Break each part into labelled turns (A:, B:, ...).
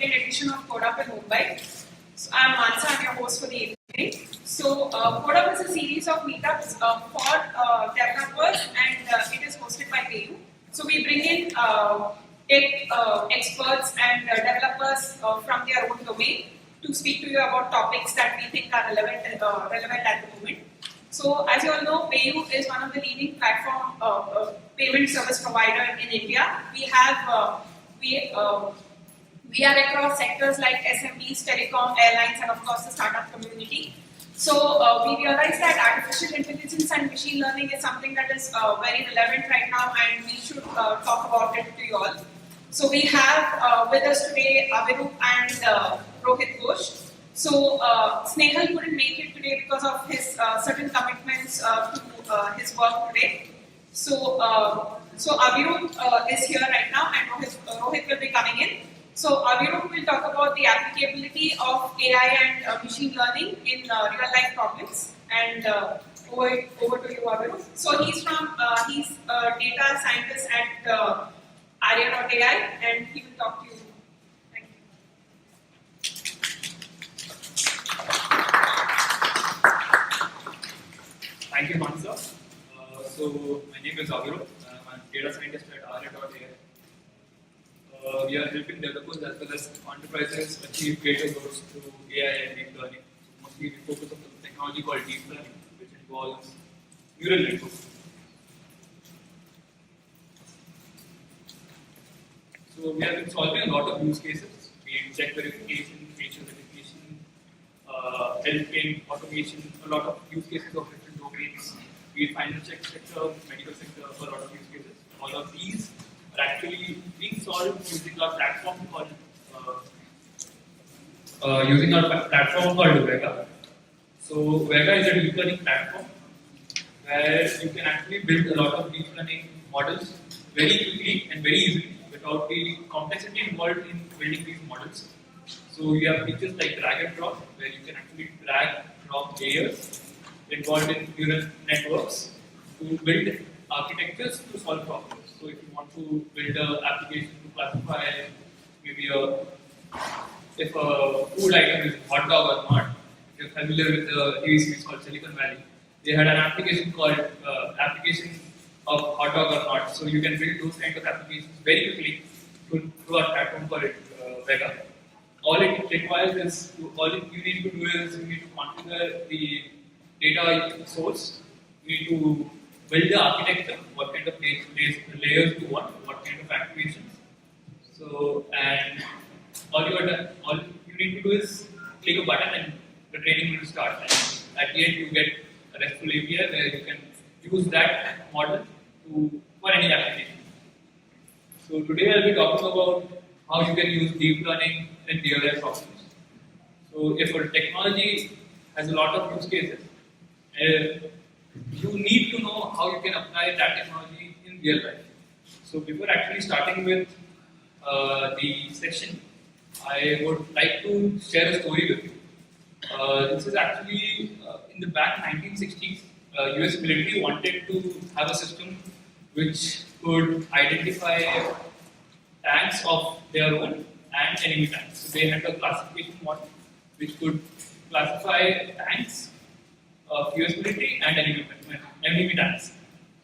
A: second edition of CodeUp in Mumbai. So I'm Mansa, I'm your host for the evening. So CodeUp is a series of meetups for developers, and it is hosted by PayU. So we bring in tech experts and developers from their own domain to speak to you about topics that we think are relevant at the moment. So as you all know, PayU is one of the leading platform payment service provider in India. We are across sectors like SMEs, telecom, airlines, and of course the startup community. So we realize that artificial intelligence and machine learning is something that is very relevant right now, and we should talk about it to you all. So we have with us today Avirup and Rohit Ghosh. So Snehal couldn't make it today because of his certain commitments to his work today. So Avirup is here right now, and Rohit will be coming in. So Avirup will talk about the applicability of AI and machine learning in real life problems. And over to you, Avirup. So he's a data scientist at Arya.ai, and he will talk to you. Thank you.
B: Thank you, Mansa. So my name is Avirup. I'm a data scientist at Arya.ai. We are helping developers as well as enterprises achieve greater goals through AI and deep learning. So mostly we focus on the technology called deep learning, which involves neural networks. So we have been solving a lot of use cases, be it check verification, facial recognition, healthcare automation, a lot of use cases of different domains, be it financial sector, medical sector, a lot of use cases. All of these are actually being solved using our platform called Vega. So Vega is a deep learning platform where you can actually build a lot of deep learning models very quickly and very easily without the complexity involved in building these models. So you have features like drag and drop, where you can actually drag drop layers involved in neural networks to build architectures to solve problems. So if you want to build an application to classify maybe if a food item is hot dog or not, if you're familiar with the TV series called Silicon Valley, they had an application called application of hot dog or not. So you can build those kinds of applications very quickly through our platform called Vega. All it requires is, all you need to do is you need to configure the data source. You need to build the architecture, what kind of layers you want, what kind of activations. So, and all you need to do is click a button and the training will start. And at the end, you get a RESTful API where you can use that model for any application. So today I'll be talking about how you can use deep learning in real life problems. So if a technology has a lot of use cases, you need to know how you can apply that technology in real life. So before actually starting with the session, I would like to share a story with you. This is actually in the back 1960s. US military wanted to have a system which could identify tanks of their own and enemy tanks. So they had a classification model which could classify tanks of US military and enemy tanks.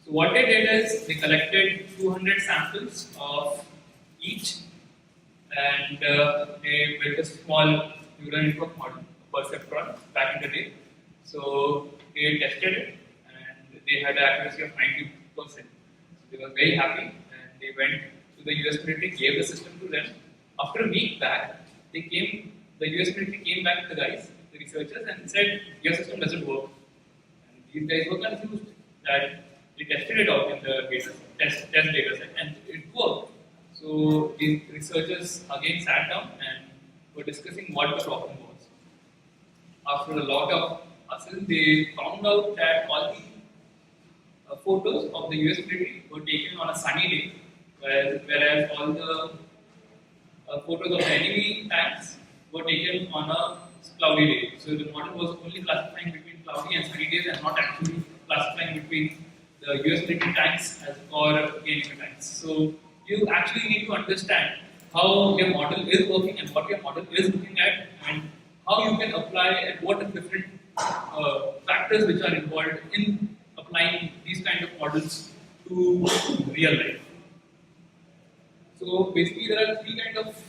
B: So what they did is they collected 200 samples of each, and they built a small neural network model, perceptron, back in the day. So they tested it, and they had an accuracy of 90%. So they were very happy, and they went to the US military, gave the system to them. After a week back, the US military came back to the guys, the researchers, and said, your system doesn't work. And these guys were confused that they tested it out in the test data set, and it worked. So the researchers again sat down and were discussing what the problem was. After a lot of hassle, they found out that all the photos of the US military were taken on a sunny day, whereas all the photos of the enemy tanks were taken on a cloudy day. So the model was only classifying between cloudy and sunny days and not actually classifying between the US military tanks or the enemy tanks. So you actually need to understand how your model is working and what what your model is looking at and how you can apply and what are different factors which are involved in applying these kind of models to real life. So basically there are three kind of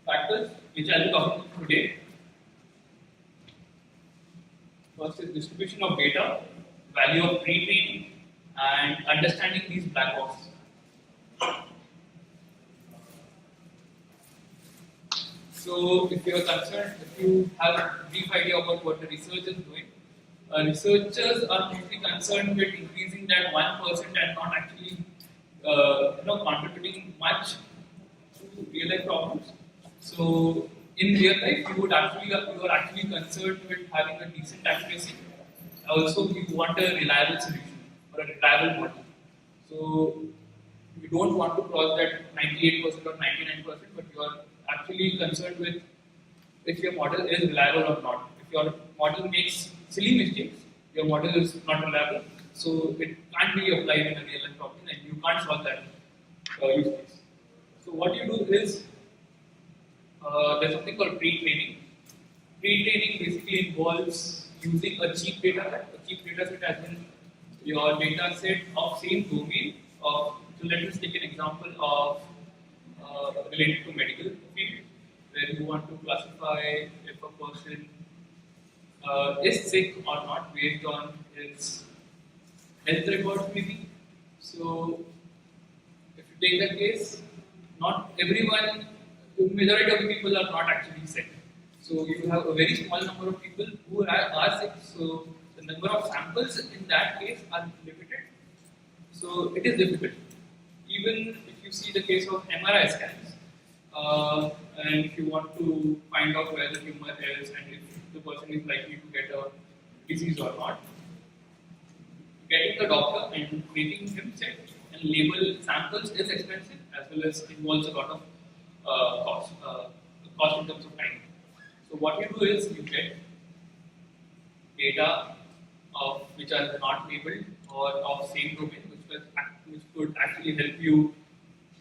B: factors which I'll be talking about today. First is distribution of data, value of pre-training, and understanding these black boxes. So if you are concerned, if you have a brief idea about what the research is doing, researchers are mostly concerned with increasing that 1% and not actually contributing much to real life problems. So in real life, you are actually concerned with having a decent accuracy. Also, you want a reliable solution or a reliable model. So you don't want to cross that 98% or 99%, but you are actually concerned with if your model is reliable or not. If your model makes silly mistakes, your model is not reliable, so it can't be applied in a real life problem and you can't solve that use case. So what you do is there's something called pre-training. Pre-training basically involves using a cheap data set. A cheap data set as in your data set of same domain. So let us take an example of related to medical field, where you want to classify if a person is sick or not based on his health records maybe. So if you take that case, not everyone, the majority of the people are not actually sick. So you have a very small number of people who are sick. So the number of samples in that case are limited. So it is difficult. Even if you see the case of MRI scans, and if you want to find out where the tumor is and if the person is likely to get a disease or not, getting the doctor and making him check and label samples is expensive as well as involves a lot of cost in terms of time. So what you do is you get data of which are not labeled or of same domain, which could actually help you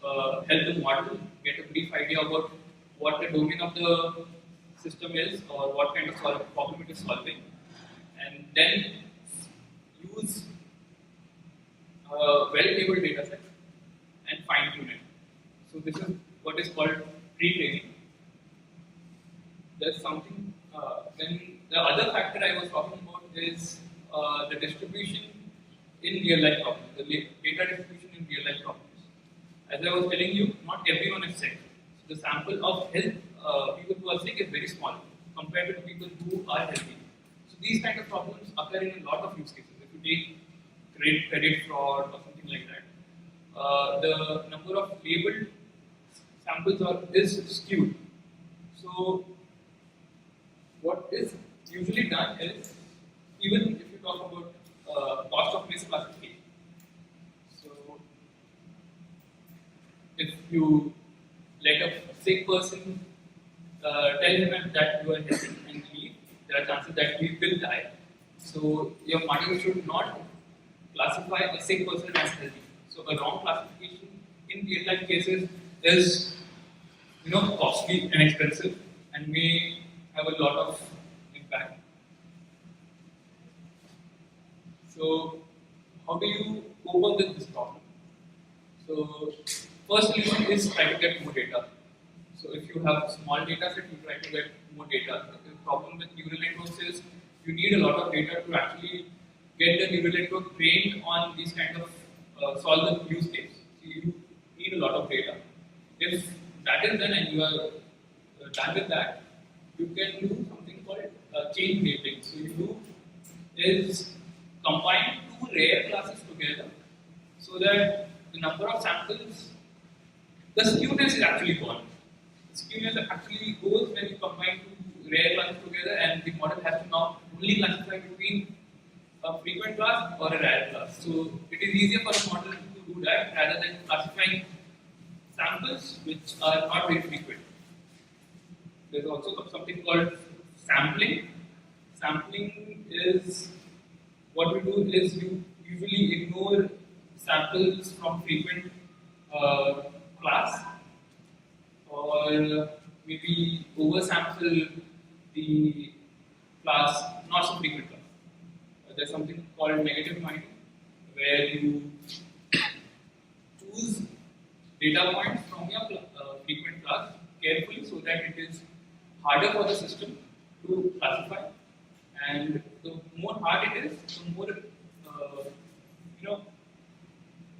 B: help the model get a brief idea about what the domain of the system is or what kind of problem it is solving, and then use a well-labeled data set and fine-tune it. So this is what is called pre-training. There's something, then the other factor I was talking about is the distribution in real life problems, the data distribution in real life problems. As I was telling you, not everyone is sick. So the sample of health people who are sick is very small compared to people who are healthy. So these kind of problems occur in a lot of use cases. If you take credit fraud or something like that, the number of labeled samples is skewed. So what is usually done is, even if you talk about cost of misclassification, so if you let a sick person tell him that you are healthy and leave, there are chances that he will die. So your model should not classify a sick person as healthy. So a wrong classification in real life cases is costly and expensive and may have a lot of impact. So how do you cope up with this problem? So first solution is try to get more data. So if you have a small data set, you try to get more data. The problem with neural networks is you need a lot of data to actually get the neural network trained on these kind of solve the use case. So you need a lot of data. If that is done and you are done with that, you can do something called chain labeling. So you do is combine two rare classes together so that the number of samples, the skewness is actually gone. The skewness actually goes when you combine two rare classes together and the model has to now only classify between a frequent class or a rare class. So it is easier for a model to do that rather than classifying samples which are not very frequent. There's also something called sampling. Sampling is what we do is you usually ignore samples from frequent class or maybe oversample the class, not so frequent class. There's something called negative mining, where you choose data points from your frequent class carefully so that it is harder for the system to classify. And the more hard it is, the more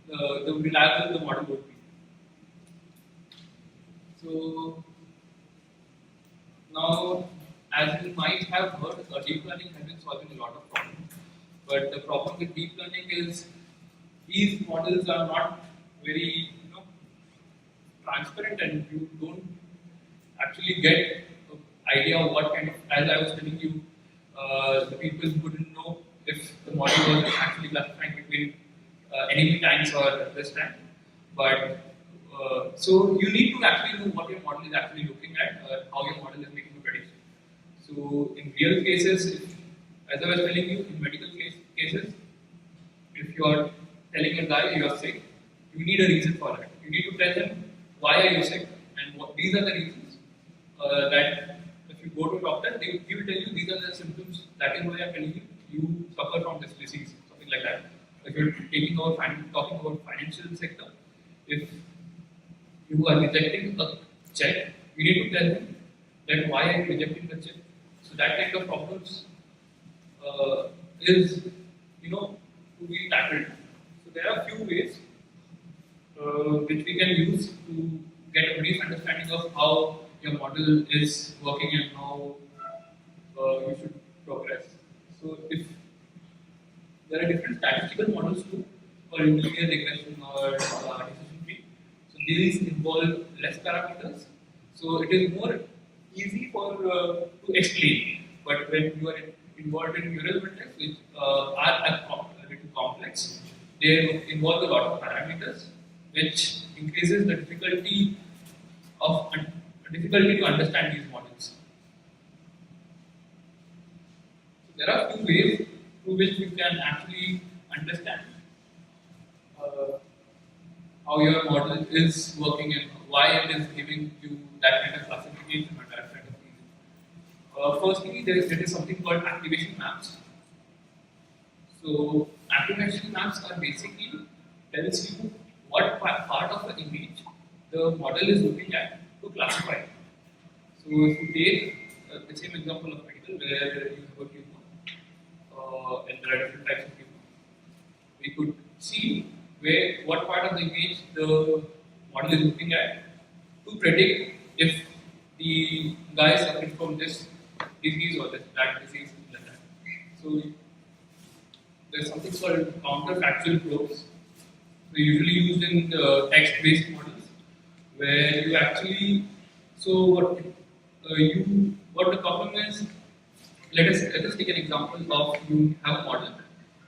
B: the reliable the model would be. So now, as you might have heard, deep learning has been solving a lot of problems. But the problem with deep learning is these models are not very transparent, and you don't actually get an idea of what kind of. As I was telling you, the people wouldn't know if the model was actually classifying between enemy times or this time. But so you need to actually know what your model is actually looking at, how your model is making a prediction. So in real cases, as I was telling you, in medical cases, if you are telling a guy you are sick, you need a reason for that. You need to tell him why are you sick, and these are the reasons that if you go to a doctor, he will tell you these are the symptoms. That is why I am telling you you suffer from this disease, something like that. If you're talking about financial sector, if you are rejecting a check, you need to tell him that why are you rejecting the check. So that kind of problems is to be tackled. So there are a few ways which we can use to get a brief understanding of how your model is working and how you should progress. So if there are different statistical models too, for linear regression or decision tree. So these involve less parameters. So it is more easy to explain. But when you are involved in neural networks, which are a little complex, they involve a lot of parameters, which increases the difficulty to understand these models. So there are two ways through which you can actually understand how your model is working and why it is giving you that kind of classification or that kind of reason. Firstly, there is something called activation maps. So activation maps are basically tells you what part of the image the model is looking at to classify. So if you take the same example of medical where you have a tumor and there are different types of tumor, we could see what part of the image the model is looking at to predict if the guy is suffering from this disease or that disease like that. So there's something called counterfactual probes. They're usually used in text-based models, where you actually what the problem is. Let us take an example of you have a model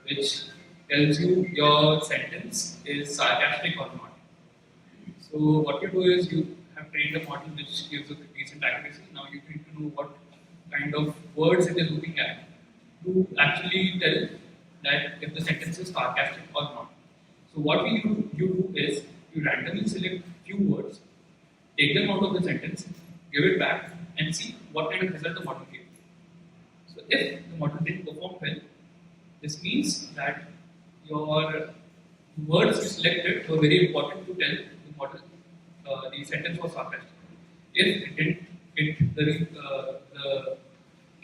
B: which tells you your sentence is sarcastic or not. So what you do is you have trained a model which gives a decent accuracy. Now you need to know what kind of words it is looking at to actually tell that if the sentence is sarcastic or not. So what you do is you randomly select few words, take them out of the sentence, give it back, and see what kind of result the model gave. So if the model didn't perform well, this means that your words you selected were very important to tell the model the sentence was sarcastic. If it didn't,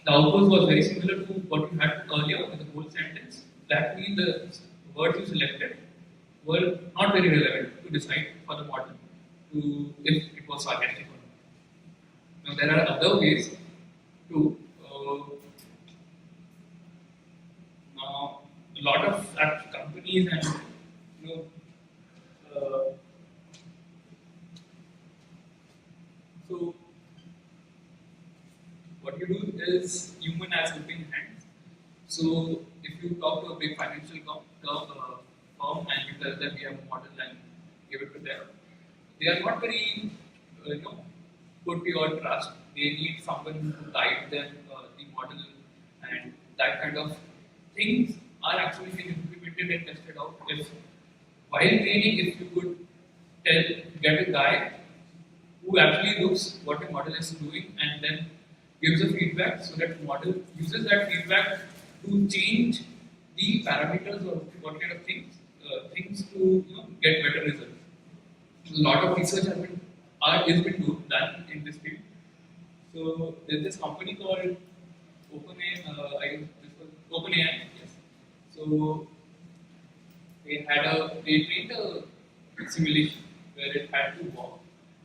B: the output was very similar to what you had earlier in the whole sentence. That means the words you selected were not very relevant to decide for the model if it was sarcastic or not. Now there are other ways to. Now a lot of companies and so what you do is human has helping hands. So if you talk to a big financial firm and you tell them we have a model and give it to them, they are not very put your trust. They need someone to guide them the model, and that kind of things are actually being implemented and tested out. If while training, if you could get a guy who actually looks what the model is doing and then gives a feedback, so that the model uses that feedback to change the parameters or what kind of things to get better results. A lot of research is been done in this field. So there's this company called OpenAI. Yes. So they trained a simulation where it had to walk,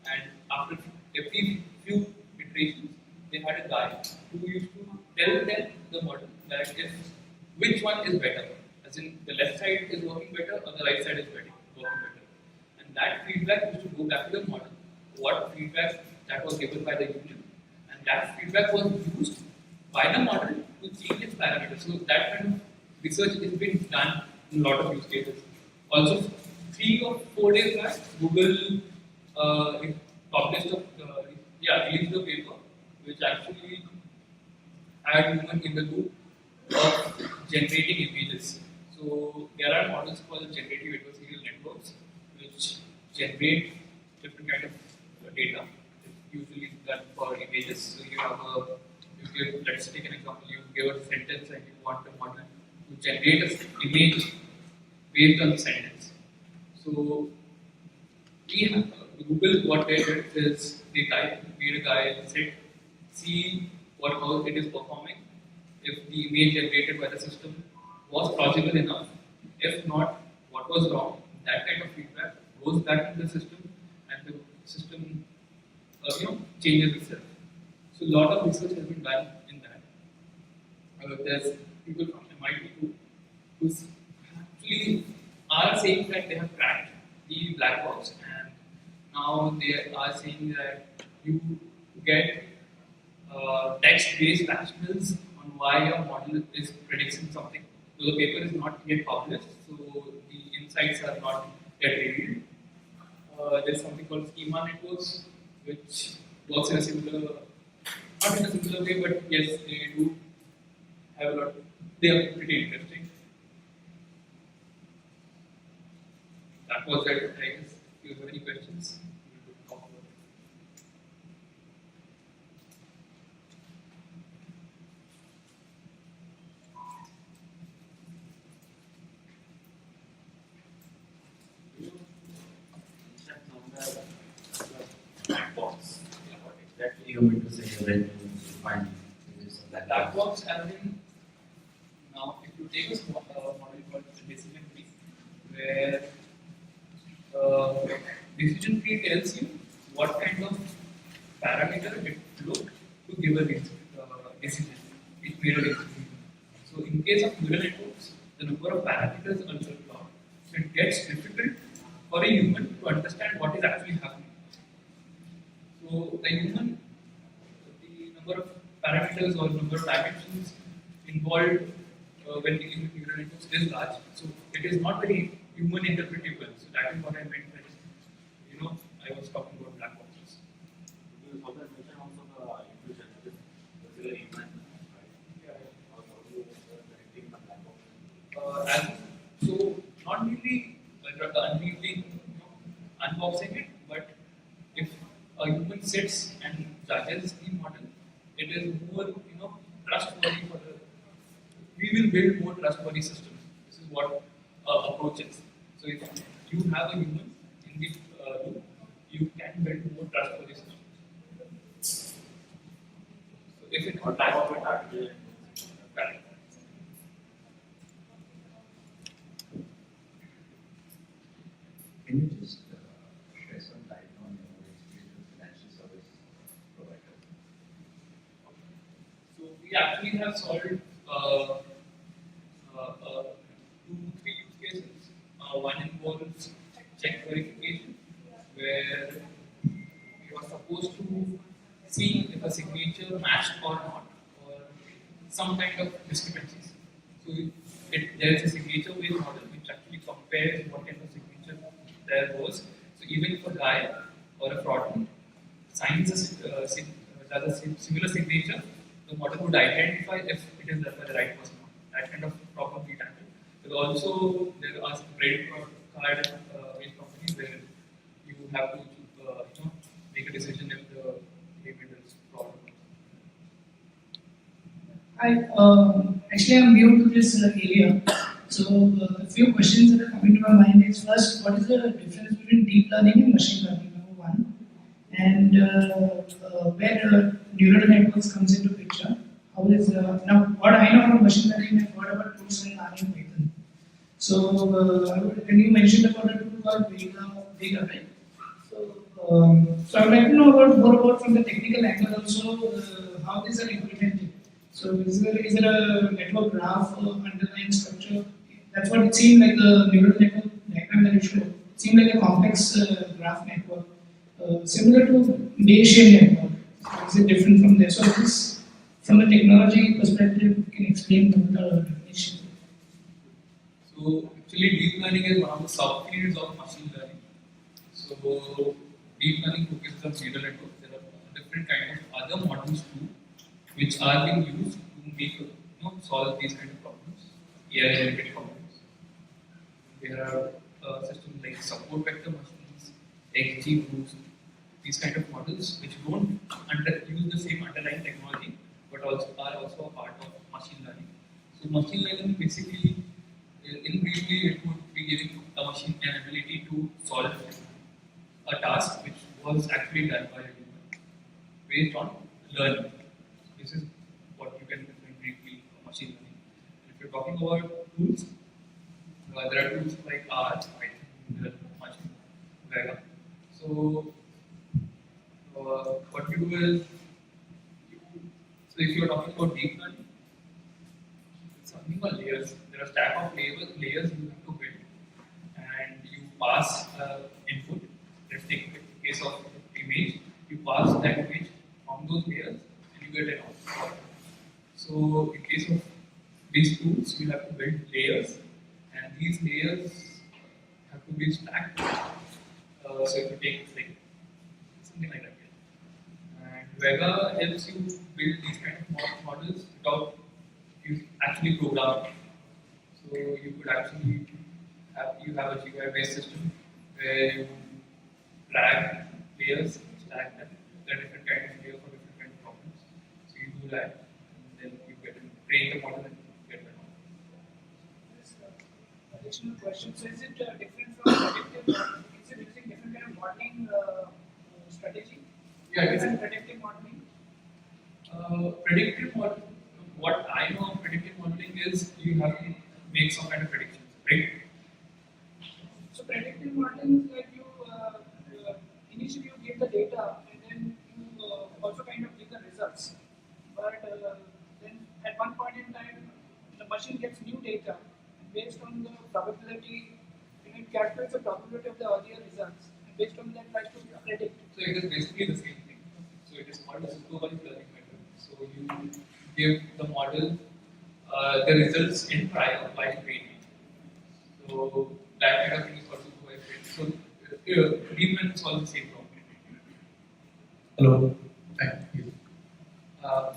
B: and after every few iterations, they had a guy who used to tell them the model that if which one is better, as in the left side is working better or the right side is working better. And that feedback used to go back to the model, what feedback that was given by the user, and that feedback was used by the model to change its parameters. So that kind of research has been done in a lot of use cases. Also, 3 or 4 days back, Google published released a paper which actually had human in the loop of generating images. So there are models called generative adversarial networks which generate different kind of data. It's usually done for images. So let's take an example. You give a sentence and you want the model to generate an image based on the sentence. So Google, what they did is they made a guy and said, see how it is performing. If the image generated by the system was plausible enough, if not, what was wrong? That kind of feedback goes back to the system, and the system, changes itself. So a lot of research has been done in that. There's people from MIT who actually are saying that they have cracked the black box, and now they are saying that you get text-based rationales on why your model is predicting something. So the paper is not yet published, so the insights are not yet revealed. There's something called schema networks, which works in a not in a similar way, but yes, they do have a lot. They are pretty interesting. That was it. I guess. If you have any questions, we will talk about it.
C: Black box. What exactly you mean to say when you define this
B: black box? As in, now if you take a model called decision tree, where decision tree tells you what kind of parameter it looked to give a decision. It made a decision. So in case of neural networks, the number of parameters is also long. So it gets difficult for a human to understand what is actually happening. So the number of parameters or number of dimensions involved when dealing with neural networks is large. So it is not very human interpretable. So that is what I meant that I was talking about black boxes.
C: You also mentioned also the intuition, which is really human, right?
B: Yeah.
C: How do you predicting the black box?
B: So not really unboxing it, but if a human sits and judges the model, it is more trustworthy for the. We will build more trustworthy systems. This is what approach is. So if you have a human in the loop, you can build more trustworthy systems. So if it
C: What type of it are you?
B: correct.
D: Can you just share some light on your experience with financial service providers?
B: So we actually have solved 2-3 use cases. One involves check verification, where you are supposed to see if a signature matched or not, or some kind of discrepancies. So there is a signature-based model which actually compares what kind of signature there was. So even if a guy or a fraudulent signs does a similar signature, the model would identify if it is done by the right person. That kind of problem we tackle. But also there are some credit card based companies where you have to make a decision
E: Actually, I'm new to this area. So, the few questions that are coming to my mind is first, what is the difference between deep learning and machine learning? Number one, and where neural networks comes into picture. How is now? What I know about machine learning and what about tools in Arya and Python. So, when you mentioned about a tool called Vega, right? So I would like to know more about from the technical angle also how these are implemented. So is there a network graph underlying structure? That's what it seemed like the neural network diagram that you showed. It seemed like a complex graph network, similar to Bayesian network. So is it different from there? So this, from the technology perspective, you can explain the definition.
B: So actually deep learning is one of the subfields of machine learning. So deep learning focuses on neural networks. There are different kinds of other models too, which are being used to make solve these kind of problems, AI-related problems. There are systems like support vector machines, XGBoost, these kind of models which don't use the same underlying technology, but also are also a part of machine learning. So machine learning basically, in briefly, it would be giving a machine an ability to solve a task which was actually done by a human based on learning. This is what you can define briefly machine learning. And if you're talking about tools, there are tools like R, Python, machine, Vega. So what you do is, so if you're talking about deep learning, it's something called layers. There are a stack of layers you have to build, and you pass input. Let's take the case of image. You pass that image from those layers, and you get an output. So in case of these tools, you have to build layers, and these layers have to be stacked. So if you take like something like that. And Vega helps you build these kind of models without you actually programming. So you could actually have a GUI-based system where you drag layers, stack them. There are different kinds of layers for different kinds of problems. So you do that, and then you get to train the model and get the model.
E: Additional question. So is it different from predictive modeling? Is it using different kind of modeling strategy?
B: Yeah, it is.
E: Predictive modeling.
B: Predictive modeling. What I know of predictive modeling is you have to make some kind of predictions, right?
E: So predictive modeling is like you initially you give the data and then you also kind of give the results. But then at one point in time, the machine gets new data and based on the probability, it calculates the probability of the earlier results. And based on that, tries to predict.
B: So it is basically the same thing. So it is called a supervised learning method. So you give the model the results in trial while training. So that kind of thing is called supervised training. So deep learning solves the same problem.
F: Hello. Thank you. I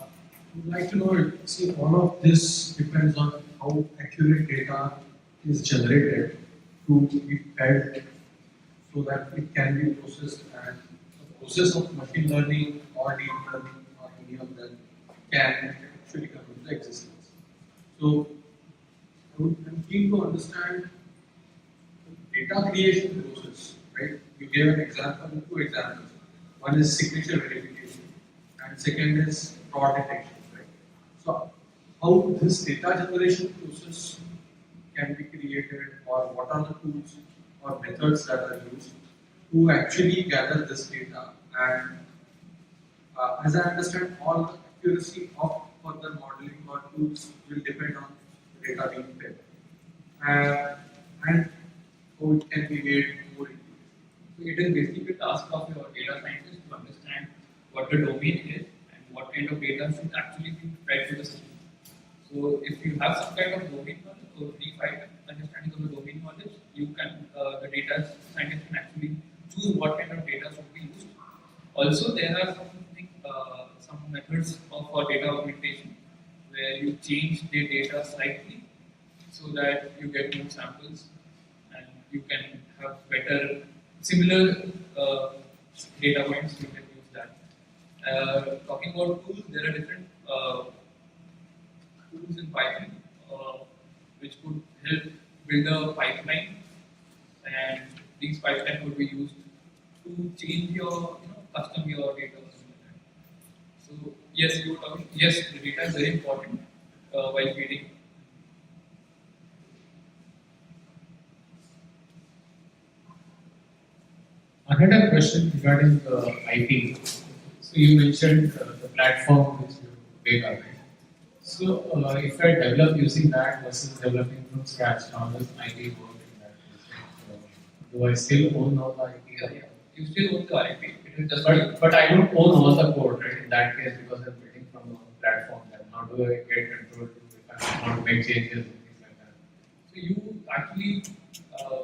F: would like to know, see, all of this depends on how accurate data is generated to be fed so that it can be processed, and the process of machine learning or deep learning or any of them can actually come into existence. So I'm keen to understand the data creation process, right? You gave an example, two examples. One is signature verification and second is fraud detection, right? So how this data generation process can be created, or what are the tools or methods that are used to actually gather this data, and as I understand, all the accuracy of further modeling or tools will depend on the data being fed, and how it can be made more accurate.
B: So it is basically the task of your data scientist to understand what the domain is and what kind of data should actually be fed to the system. So if you have some kind of domain knowledge or defined understanding of the domain knowledge, you can the data scientist can actually choose what kind of data should be used. Also, there are some methods for data augmentation where you change the data slightly so that you get more samples and you can have better similar data points. You can use that. Talking about tools, there are different tools in Python which could help build a pipeline, and these pipeline could be used to change your, custom your data or something like that. So yes, you were talking. Yes, the data is very important while feeding.
F: I had a question regarding the IP. So you mentioned the platform which you make up, right? So if I develop using that versus developing from scratch, how does IP work in that case? Do I still own all the IP?
B: Yeah. You still own the IP. It is just
F: But I don't own all the code, right? In that case, because I'm building from a platform, then how do I get control if I want to make changes and things like that?
B: So you actually,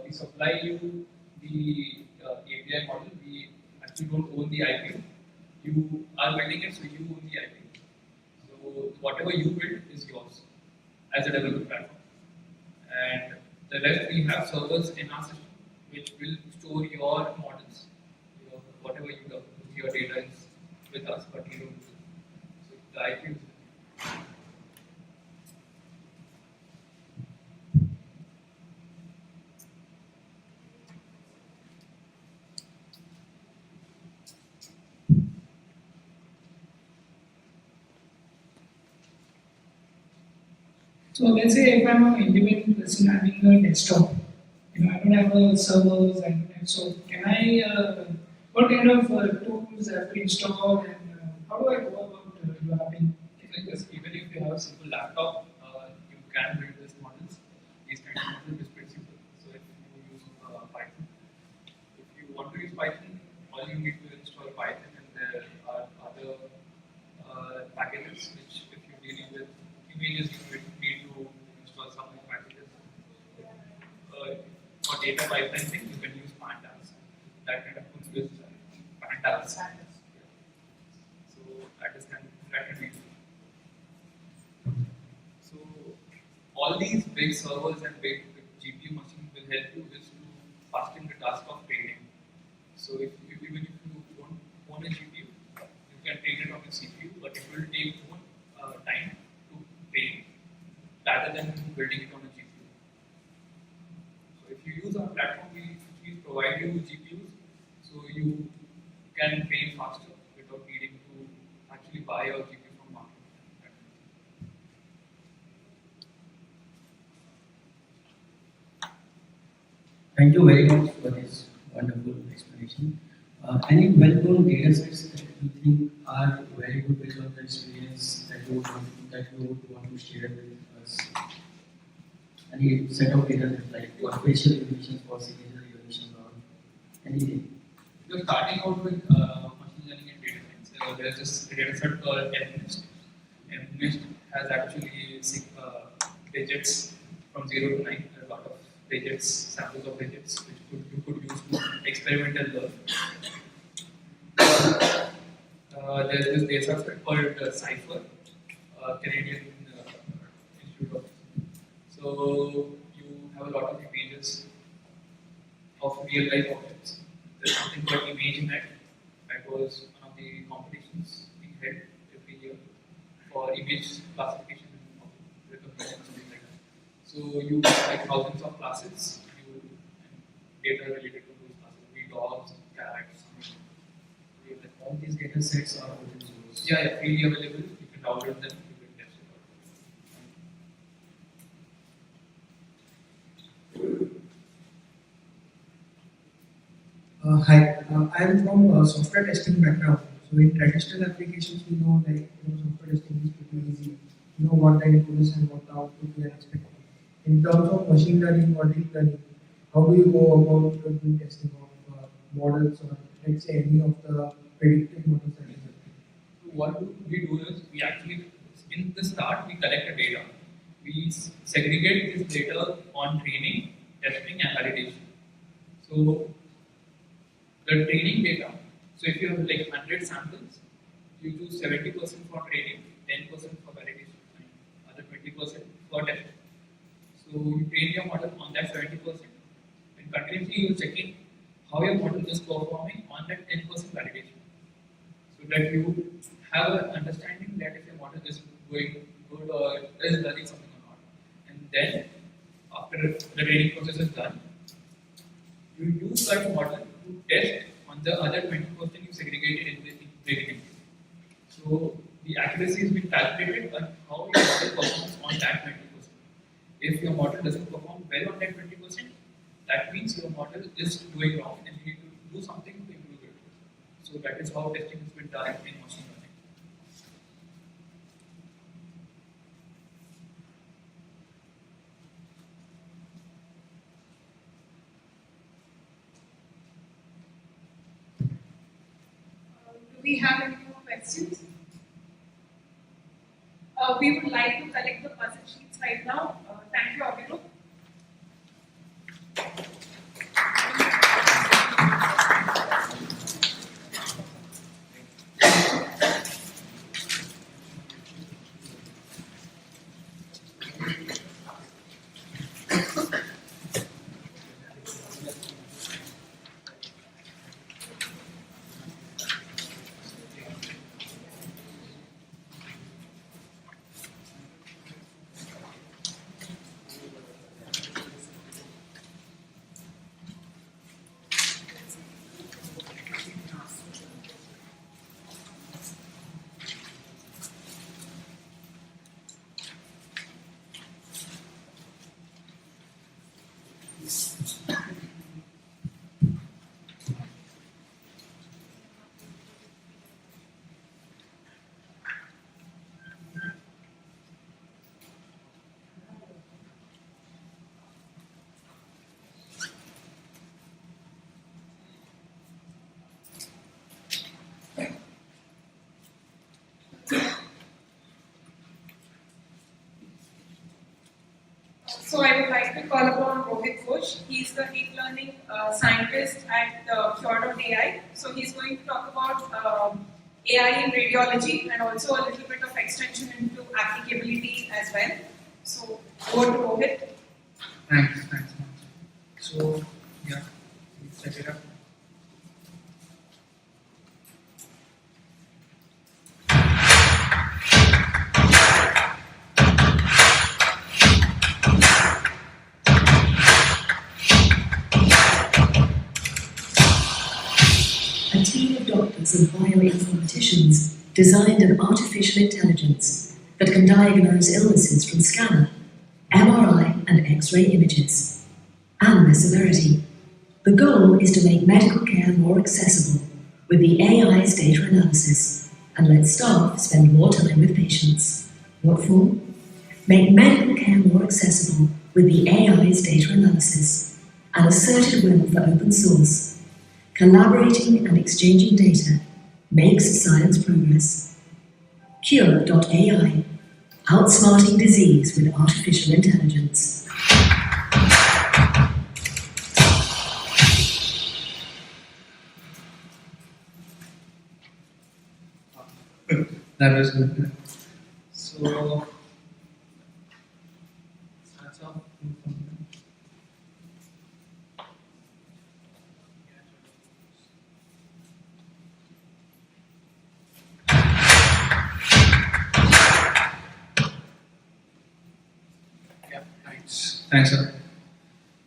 B: we supply you the API model. We actually don't own the IP. You are building it, so you own the IP. So whatever you build is yours as a developer platform. And the rest we have servers in our system which will store your models, whatever you do, your data is with us, but you don't. So the IP is.
E: So let's say if I'm an independent person having a desktop, I don't have a servers, I don't have, so can I, what kind of tools I have to install, and how do I go about developing?
B: It's like this. Even if you have a simple laptop, you can build these models. These kind of models is pretty simple. So if you use Python, if you want to use Python, all you need to install Python, and there are other packages which, if you're dealing with images, you will need to install some more packages. For data pipeline thing, you can use pandas. That kind of tool is pandas. So that can be. So all these big servers and big GPU machines will help you with to fasten the task of training. So even if you don't own a GPU, you can train it on a CPU, but it will take more time to train rather than building it on a GPU. So if you use our platform, we provide you GPUs, so you can train faster without needing to actually buy a GPU from market.
G: Thank you very much for this wonderful explanation. Any well-known data sets that you think are very good based on the experience that you would want to share with us? Any set of data sets like facial recognition for signature recognition or anything?
B: If you're starting out with machine learning and data science, there's this data set called MNIST. MNIST has actually digits from 0 to 9. There are a lot of digits, samples of digits, which you could use to experiment and learn. There's this data set called Cypher, Canadian Institute of. So you have a lot of images of real life objects. There's something called ImageNet. That was one of the competitions being held every year for image classification and recognition, something like that. So you have like thousands of classes, and data related to those classes, be dogs, cats.
G: All these data sets are open source.
B: Yeah, freely available. You can download them. You can test it out.
H: Hi, I am from software testing background. So in traditional applications, we know software testing is pretty easy. You know what the input is and what the output we are expecting. In terms of machine learning or deep learning, how do you go about doing testing of models or let's say any of the predictive models that you have?
B: So what we do is we actually, in the start, we collect the data. We segregate this data on training, testing, and validation. So the training data, so if you have like 100 samples, you do 70% for training, 10% for validation, and other 20% for testing. So you train your model on that 70%, and continuously you're checking how your model is performing on that 10% validation. So that you have an understanding that if your model is going good or is learning something or not. And then, after the training process is done, you use that model to test on the other 20% you segregated in the training. So the accuracy has been calculated on how your model performs on that 20%. If your model doesn't perform well on that 20%, that means your model is doing wrong and you need to do something to improve it. So that is how testing has been done in machine learning.
A: Do we have any more questions? We would like to collect the puzzle sheets right now. Thank you, Abhirup. So I would like to call upon Rohit Ghosh. He's the deep learning scientist at Qure.ai. So he's going to talk about AI in radiology and also a little bit of extension into applicability as well. So over to Rohit.
I: Thanks. So, yeah, let's check it out.
J: A team of doctors and bioinformaticians designed an artificial intelligence that can diagnose illnesses from scanner, MRI, and X-ray images, and their severity. The goal is to make medical care more accessible with the AI's data analysis and let staff spend more time with patients. What for? Make medical care more accessible with the AI's data analysis, an asserted will for open source. Collaborating and exchanging data makes science progress. Qure.ai, outsmarting disease with artificial intelligence.
I: That was good. So, that's all. Thanks, sir.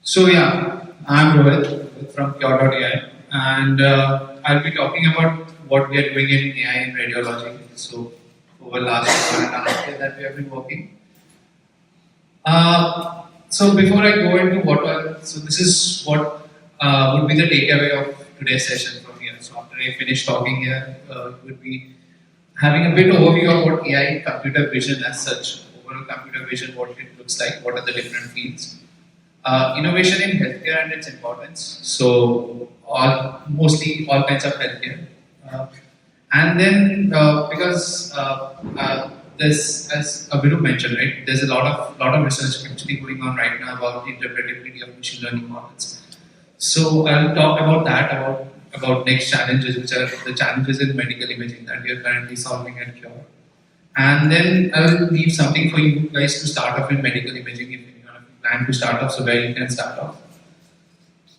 I: So yeah, I'm Rohit from Qure.ai, and I'll be talking about what we are doing in AI in radiology. So over the last 1.5 years that we have been working. So before I go into so this is what would be the takeaway of today's session from here. So after I finish talking here, would be having a bit overview of what AI computer vision as such. Overall computer vision, what it looks like, what are the different fields. Innovation in healthcare and its importance. So mostly all kinds of healthcare. And then because this, as Abhirup mentioned, right, there's a lot of research actually going on right now about the interpretability of machine learning models. So I'll talk about that, about next challenges, which are the challenges in medical imaging that we are currently solving at Qure. And then I'll leave something for you guys to start off in medical imaging if you plan to start off, so where you can start off.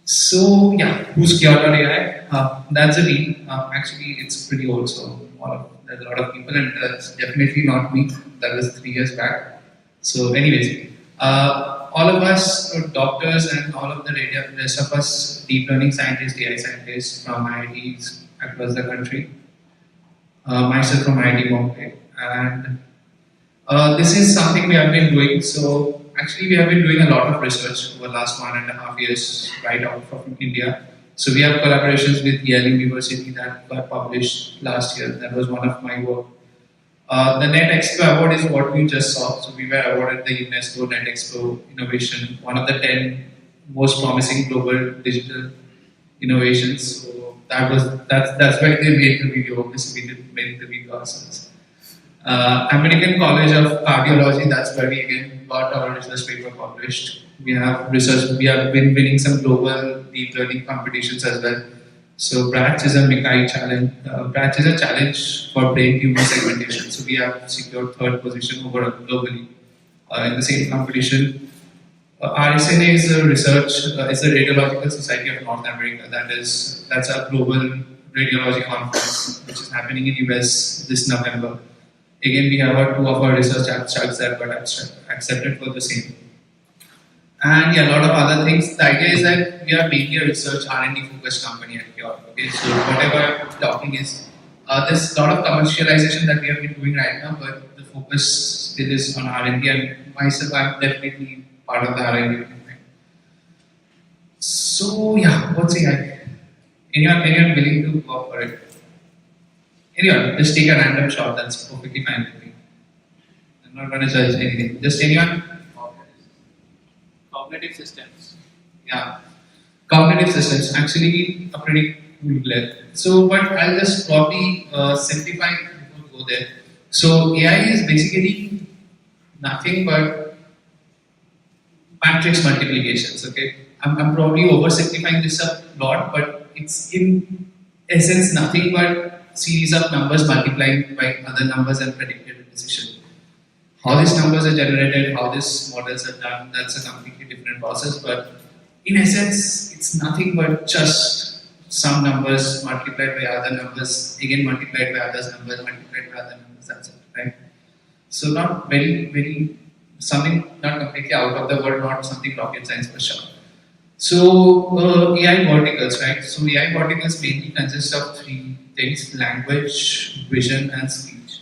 I: So yeah, who's Qure.ai? That's a team. Actually, it's pretty old, so there's a lot of people, and that's definitely not me. That was 3 years back. So, anyways, all of us doctors and all of the rest of us deep learning scientists, AI scientists from IITs across the country. Myself from IIT Mumbai, and this is something we have been doing. So actually, we have been doing a lot of research over the last 1.5 years, right out from India. So we have collaborations with Yale University that got published last year. That was one of my work. The NetExpo award is what we just saw. So we were awarded the UNESCO NetExpo Innovation, one of the 10 most promising global digital innovations. So that's why they made the video. Obviously, we didn't make the video ourselves. American College of Cardiology. That's where we again got our research paper published. We have been winning some global deep learning competitions as well. So BRATCH is a MICAI challenge. BRATCH is a challenge for brain tumor segmentation. So we have secured third position over globally in the same competition. RSNA is a is the Radiological Society of North America. That's a global radiology conference which is happening in US this November. Again, we have two of our research abstracts that got accepted for the same. And yeah, a lot of other things. The idea is that we are mainly a research R&D focused company at Qure. Okay, so whatever I'm talking is, there's a lot of commercialization that we have been doing right now, but the focus still is on R&D, and myself, I'm definitely part of the R&D team. So yeah, what's AI? Anyone willing to go for it? Anyone, just take a random shot, that's perfectly fine with me. I'm not going to judge anything. Just anyone?
B: Cognitive systems.
I: Yeah. Cognitive systems, actually a pretty cool blend. So, but I'll just probably simplify before we go there. So, AI is basically nothing but matrix multiplications, okay? I'm probably oversimplifying this a lot, but it's in essence nothing but series of numbers multiplied by other numbers and predicted a decision. How these numbers are generated, how these models are done, that's a completely different process, but in essence, it's nothing but just some numbers multiplied by other numbers, again multiplied by others numbers, multiplied by other numbers, that's it, right? So not very, something not completely out of the world, not something rocket science for sure. So AI verticals, right? So AI verticals mainly consist of three things: language, vision, and speech.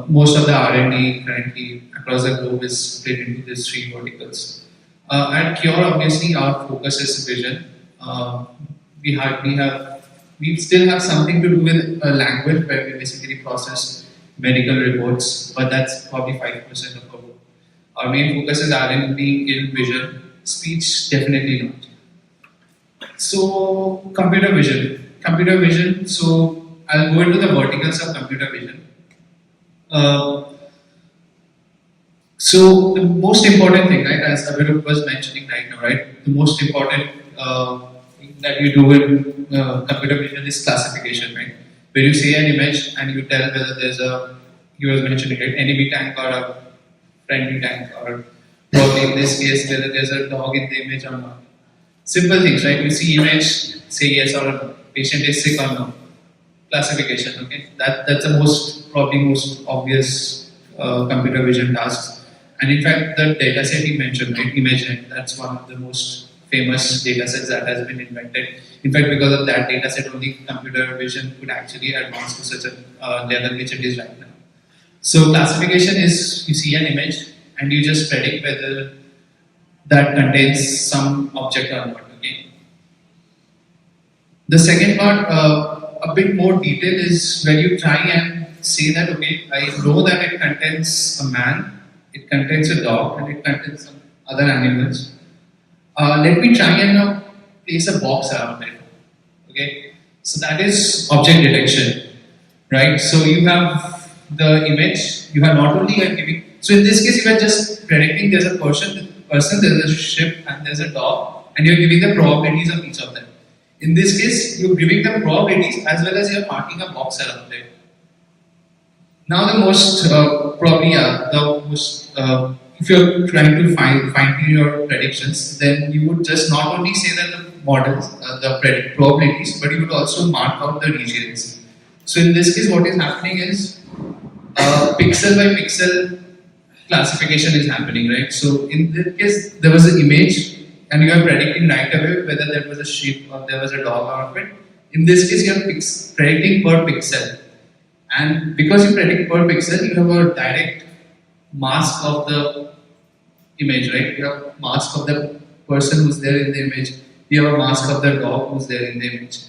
I: Most of the R&D currently across the globe is split into these three verticals. At Qure, obviously, our focus is vision. We still have something to do with language, where we basically process medical reports, but that's probably 5% of our work. Our main focus is R&D in vision. Speech, definitely not. So, computer vision. So, I'll go into the verticals of computer vision. So, the most important thing, right, as Abhirup was mentioning right now, right, the most important thing that you do in computer vision is classification, right? Where you see an image and you tell whether there's he was mentioning it, enemy tank or a friendly tank, or probably in this case whether there's a dog in the image or not. Simple things, right? You see image, say yes or no. Patient is sick or no. Classification, okay? That's the probably most obvious computer vision tasks. And in fact, the data set he mentioned, right, ImageNet, that's one of the most famous data sets that has been invented. In fact, because of that data set, only computer vision could actually advance to such a level which it is right now. So classification is, you see an image and you just predict whether that contains some object or not, okay? The second part, a bit more detail, is when you try and say that, okay, I know that it contains a man, it contains a dog, and it contains some other animals. Let me try and now place a box around it. Okay, so that is object detection, right? So you have the image. You are not only giving. So in this case, you are just predicting there's a person, there's a ship, and there's a dog, and you're giving the probabilities of each of them. In this case, you're giving the probabilities as well as you're marking a box around it. Now the most if you're trying to fine-tune your predictions, then you would just not only say that the models, the probabilities, but you would also mark out the regions. So in this case, what is happening is pixel by pixel, classification is happening, right? So in this case, there was an image, and you are predicting right away whether there was a sheep or there was a dog out of it. In this case, you are predicting per pixel, and because you predict per pixel, you have a direct mask of the image, right? You have mask of the person who's there in the image. You have a mask of the dog who's there in the image.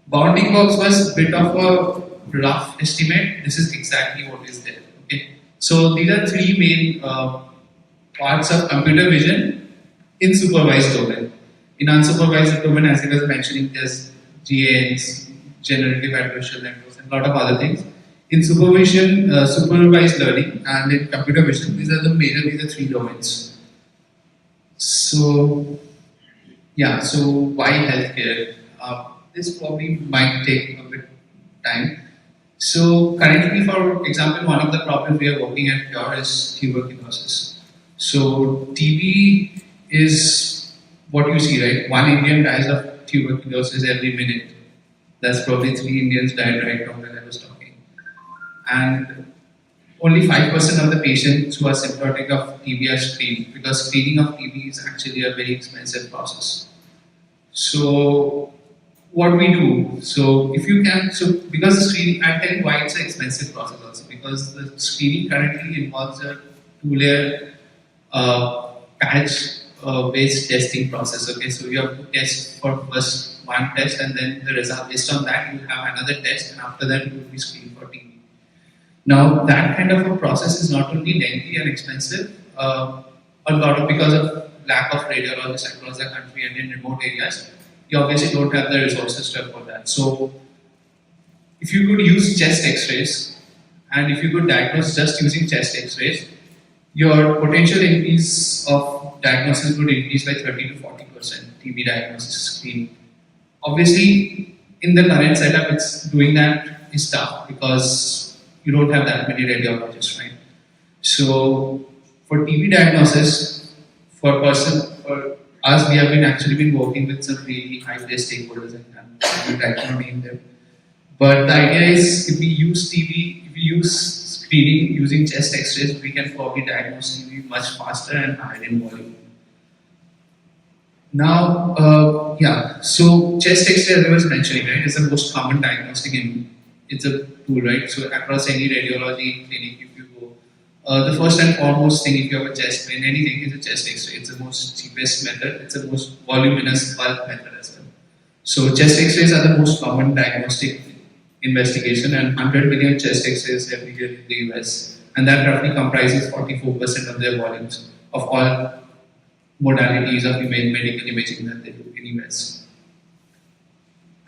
I: Bounding box was a bit of a rough estimate. This is exactly what is there. Okay, so these are three main parts of computer vision in supervised domain. In unsupervised domain, as I was mentioning, there's GANs, generative adversarial networks, and a lot of other things. In supervision, supervised learning, and in computer vision, these are the three domains. So, yeah. So why healthcare? This probably might take a bit time. So currently, for example, one of the problems we are working at Qure is tuberculosis. So TB is what you see, right? One Indian dies of tuberculosis every minute. That's probably 3 Indians died right now when I was talking. And only 5% of the patients who are symptomatic of TB are screened, because screening of TB is actually a very expensive process. So what we do, so if you can, so because the screening, I'll tell you why it's an expensive process also, because the screening currently involves a 2-layer batch-based testing process. Okay, so you have to test for first one test, and then the result, based on that, you have another test, and after that, you will be screened for TB. Now, that kind of a process is not only lengthy and expensive, a lot of, because of lack of radiologists across the country and in remote areas, you obviously don't have the resources to afford that. So, if you could use chest X-rays, and if you could diagnose just using chest X-rays, your potential increase of diagnosis would increase by 30 to 40%. TB diagnosis screening. Obviously, in the current setup, it's doing that is tough because you don't have that many radiologists, right? So, for TB diagnosis, for us, we have been working with some really high-placed stakeholders, and I cannot name them. But the idea is, if we use TB, if we use screening using chest X-rays, we can probably diagnose TB much faster and higher in volume. Now, so chest X-ray, as I was mentioning, right, is the most common diagnostic it's a tool, right? So across any radiology clinic, if you go, the first and foremost thing, if you have a chest pain, anything, is a chest X-ray. It's the most cheapest method. It's the most voluminous bulk method as well. So chest X-rays are the most common diagnostic investigation, and 100 million chest X-rays every year in the US, and that roughly comprises 44% of their volumes of all modalities of medical imaging that they do in US.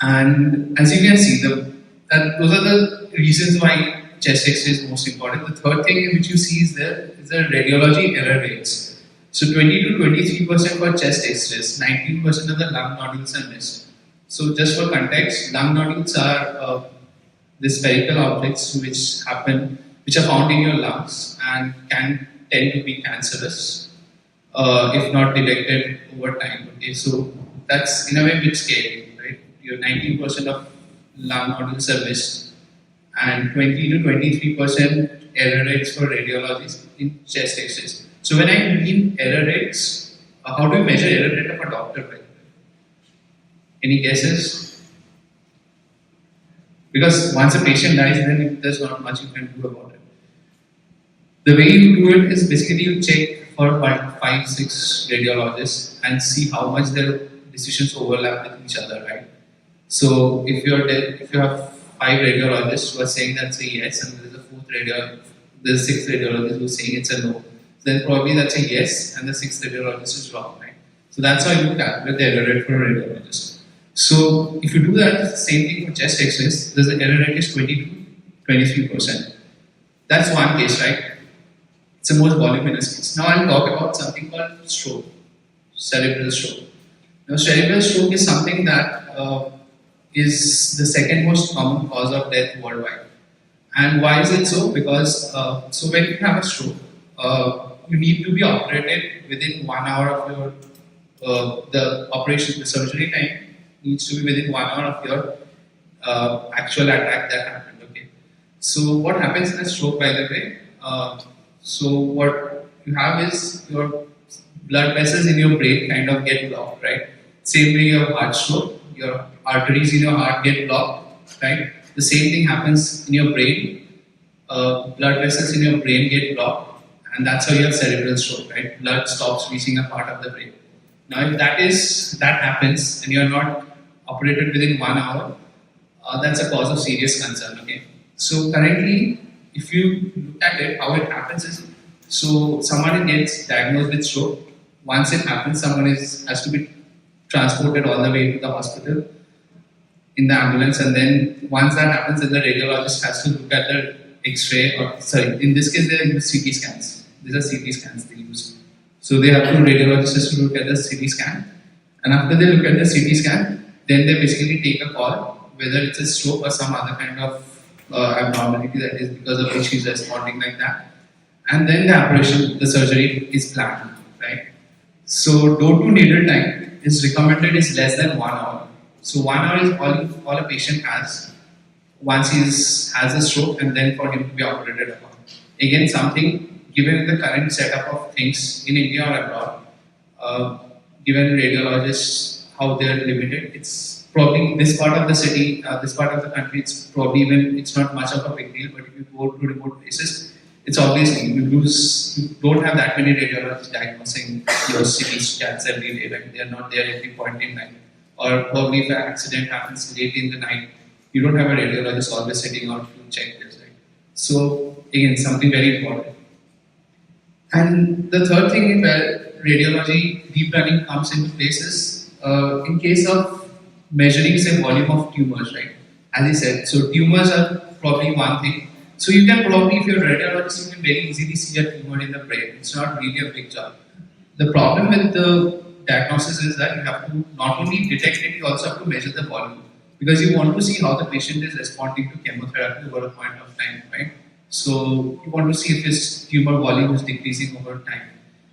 I: And as you can see, those are the reasons why chest X-ray is most important. The third thing which you see is the radiology error rates. So 20 to 23% for chest X-rays, 19% of the lung nodules are missed. So just for context, lung nodules are the spherical objects which are found in your lungs and can tend to be cancerous if not detected over time. Okay, so that's in a way a bit scary, right? Your 19% of lung nodules are missed, and 20 to 23% error rates for radiologists in chest X-rays. So when I mean error rates, how do you measure error rate of a doctor? By the way? Any guesses? Because once a patient dies, then there's not much you can do about it. The way you do it is basically you check for 5-6 radiologists and see how much their decisions overlap with each other, right? So if you have 5 radiologists who are saying that's a yes, and there's a 6th radiologist who's saying it's a no, then probably that's a yes, and the 6th radiologist is wrong, right? So that's how you calculate the error rate for a radiologist. So if you do that, same thing for chest X-rays, the error rate is 20 to 23%. That's one case, right? It's the most voluminous case. Now I'll talk about something called stroke, cerebral stroke. Now cerebral stroke is something that is the second most common cause of death worldwide. And why is it so? Because so when you have a stroke, you need to be operated within 1 hour of your the surgery time needs to be within 1 hour of your actual attack that happened. Okay. So what happens in a stroke, by the way? So what you have is your blood vessels in your brain kind of get blocked, right? Same way your heart stroke, your arteries in your heart get blocked, right? The same thing happens in your brain. Blood vessels in your brain get blocked, and that's how you have cerebral stroke, right? Blood stops reaching a part of the brain. Now, if that happens, and you're not operated within 1 hour, that's a cause of serious concern. Okay. So currently, if you look at it, how it happens is, so someone gets diagnosed with stroke. Once it happens, someone has to be transported all the way to the hospital in the ambulance, and then once that happens, then the radiologist has to look at the X-ray, or sorry, in this case they use CT scans. These are CT scans they use. So they have to radiologist has to look at the CT scan, and after they look at the CT scan, then they basically take a call whether it's a stroke or some other kind of abnormality that is because of which she's responding like that, and then the operation, the surgery is planned, right? So door to needle time is recommended is less than 1 hour. So 1 hour is all a patient has once he has a stroke, and then for him to be operated upon. Again, something given the current setup of things in India or abroad, given radiologists how they are limited, it's probably this part of the city, this part of the country, it's probably even it's not much of a big deal. But if you go to remote places, it's obviously you don't have that many radiologists diagnosing your CT scans every day. Like they are not there every point in time. Or probably if an accident happens late in the night, you don't have a radiologist always sitting out to check this, right? So again, something very important. And the third thing where radiology deep learning comes into place is in case of measuring say volume of tumors, right? As I said, so tumors are probably one thing. So you can probably, if you're a radiologist, you can very easily see a tumor in the brain. It's not really a big job. The problem with the diagnosis is that you have to not only detect it, you also have to measure the volume, because you want to see how the patient is responding to chemotherapy over a point of time, right? So you want to see if his tumor volume is decreasing over time.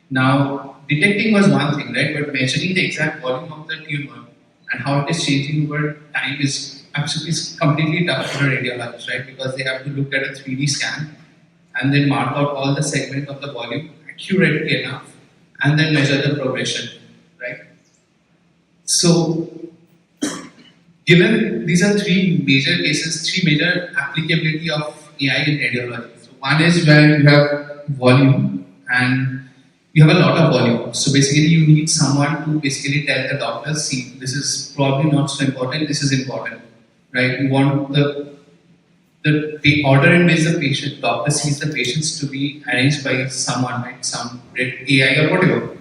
I: Now, detecting was one thing, right? But measuring the exact volume of the tumor and how it is changing over time is absolutely completely tough for a radiologist, right? Because they have to look at a 3D scan and then mark out all the segments of the volume accurately enough and then measure the progression, right? So, given these are three major cases, three major applicability of AI in radiology. So one is where you have volume and you have a lot of volume. So basically you need someone to basically tell the doctor, see, this is probably not so important, this is important, right? You want the order in which the doctor sees the patients to be arranged by someone, right? Some AI or whatever.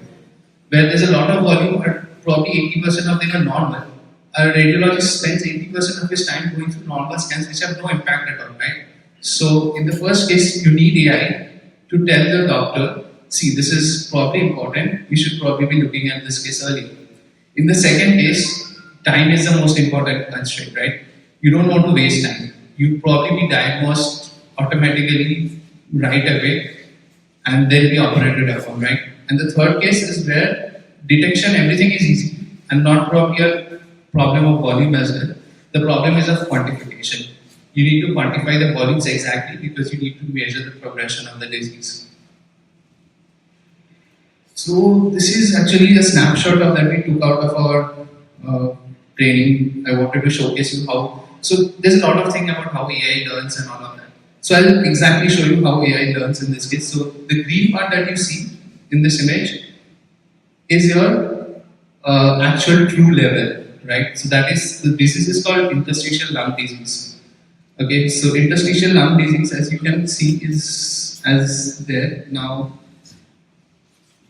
I: Where there's a lot of volume, but probably 80% of them are normal. A radiologist spends 80% of his time going through normal scans which have no impact at all, right? So in the first case, you need AI to tell the doctor, see, this is probably important, we should probably be looking at this case early. In the second case, time is the most important constraint, right? You don't want to waste time. You probably be diagnosed automatically right away and then be operated upon, right? And the third case is where detection, everything is easy and not probably a problem of volume as well. The problem is of quantification. You need to quantify the volumes exactly because you need to measure the progression of the disease. So this is actually a snapshot of that we took out of our training. I wanted to showcase you how. So there's a lot of things about how AI learns and all of that. So I'll exactly show you how AI learns in this case. So the green part that you see in this image is your actual true level, right? So that is, the disease is called interstitial lung disease. Okay, so interstitial lung disease, as you can see, is as there now.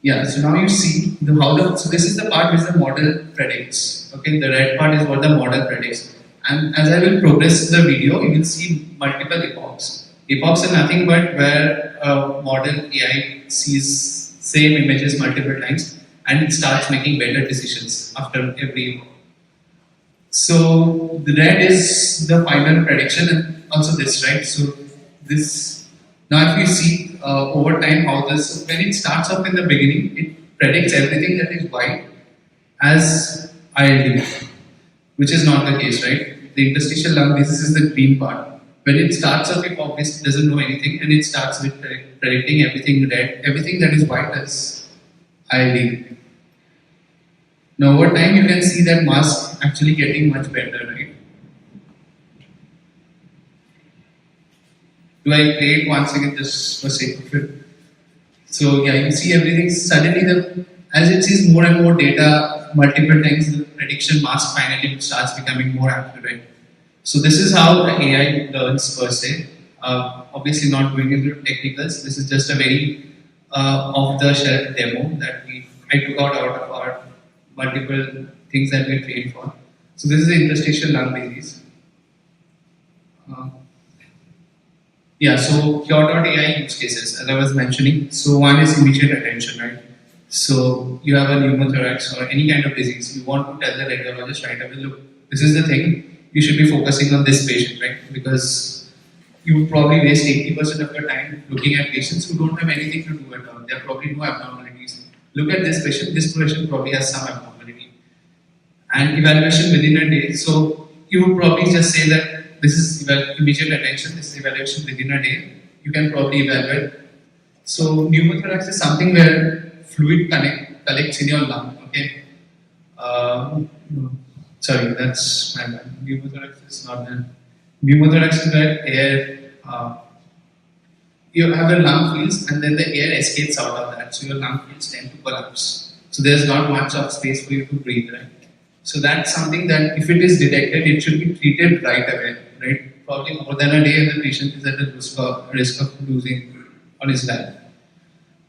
I: Yeah, so now you see so this is the part which the model predicts. Okay, the red part is what the model predicts. And as I will progress the video, you will see multiple epochs. Epochs are nothing but where a model AI sees same images multiple times and it starts making better decisions after every epoch. So the red is the final prediction and also this, right? So this, now if you see over time how this, when it starts up in the beginning, it predicts everything that is white as ILD, which is not the case, right? The interstitial lung disease is the green part, when it starts off, it obviously doesn't know anything, and it starts with predicting everything red, everything that is white as ILD. Now, over time, you can see that mask actually getting much better, right? Do I play it once again just for sake of it? So yeah, you see everything suddenly as it sees more and more data, multiple times the prediction mask finally starts becoming more accurate. So this is how the AI learns per se. Obviously not going into technicals. This is just a very off-the-shelf demo that I took out of our multiple things that we trained for. So this is the interstitial lung disease. So Qure.ai use cases, as I was mentioning. So one is immediate attention, right? So you have a pneumothorax or any kind of disease. You want to tell the radiologist right away, look, this is the thing. You should be focusing on this patient, right? Because you probably waste 80% of your time looking at patients who don't have anything to do at all. There are probably no abnormalities. Look at this patient probably has some abnormality. And evaluation within a day. So you would probably just say that this is immediate attention, this is evaluation within a day. You can probably evaluate. So pneumothorax is something where fluid collects in your lung. Okay. Sorry, that's my bad. Pneumothorax is not that. Pneumothorax is where air, you have a lung fields and then the air escapes out of that. So your lung fields tend to collapse. So there's not much of space for you to breathe, right? So that's something that if it is detected, it should be treated right away, right? Probably more than a day and the patient is at a risk of losing on his life.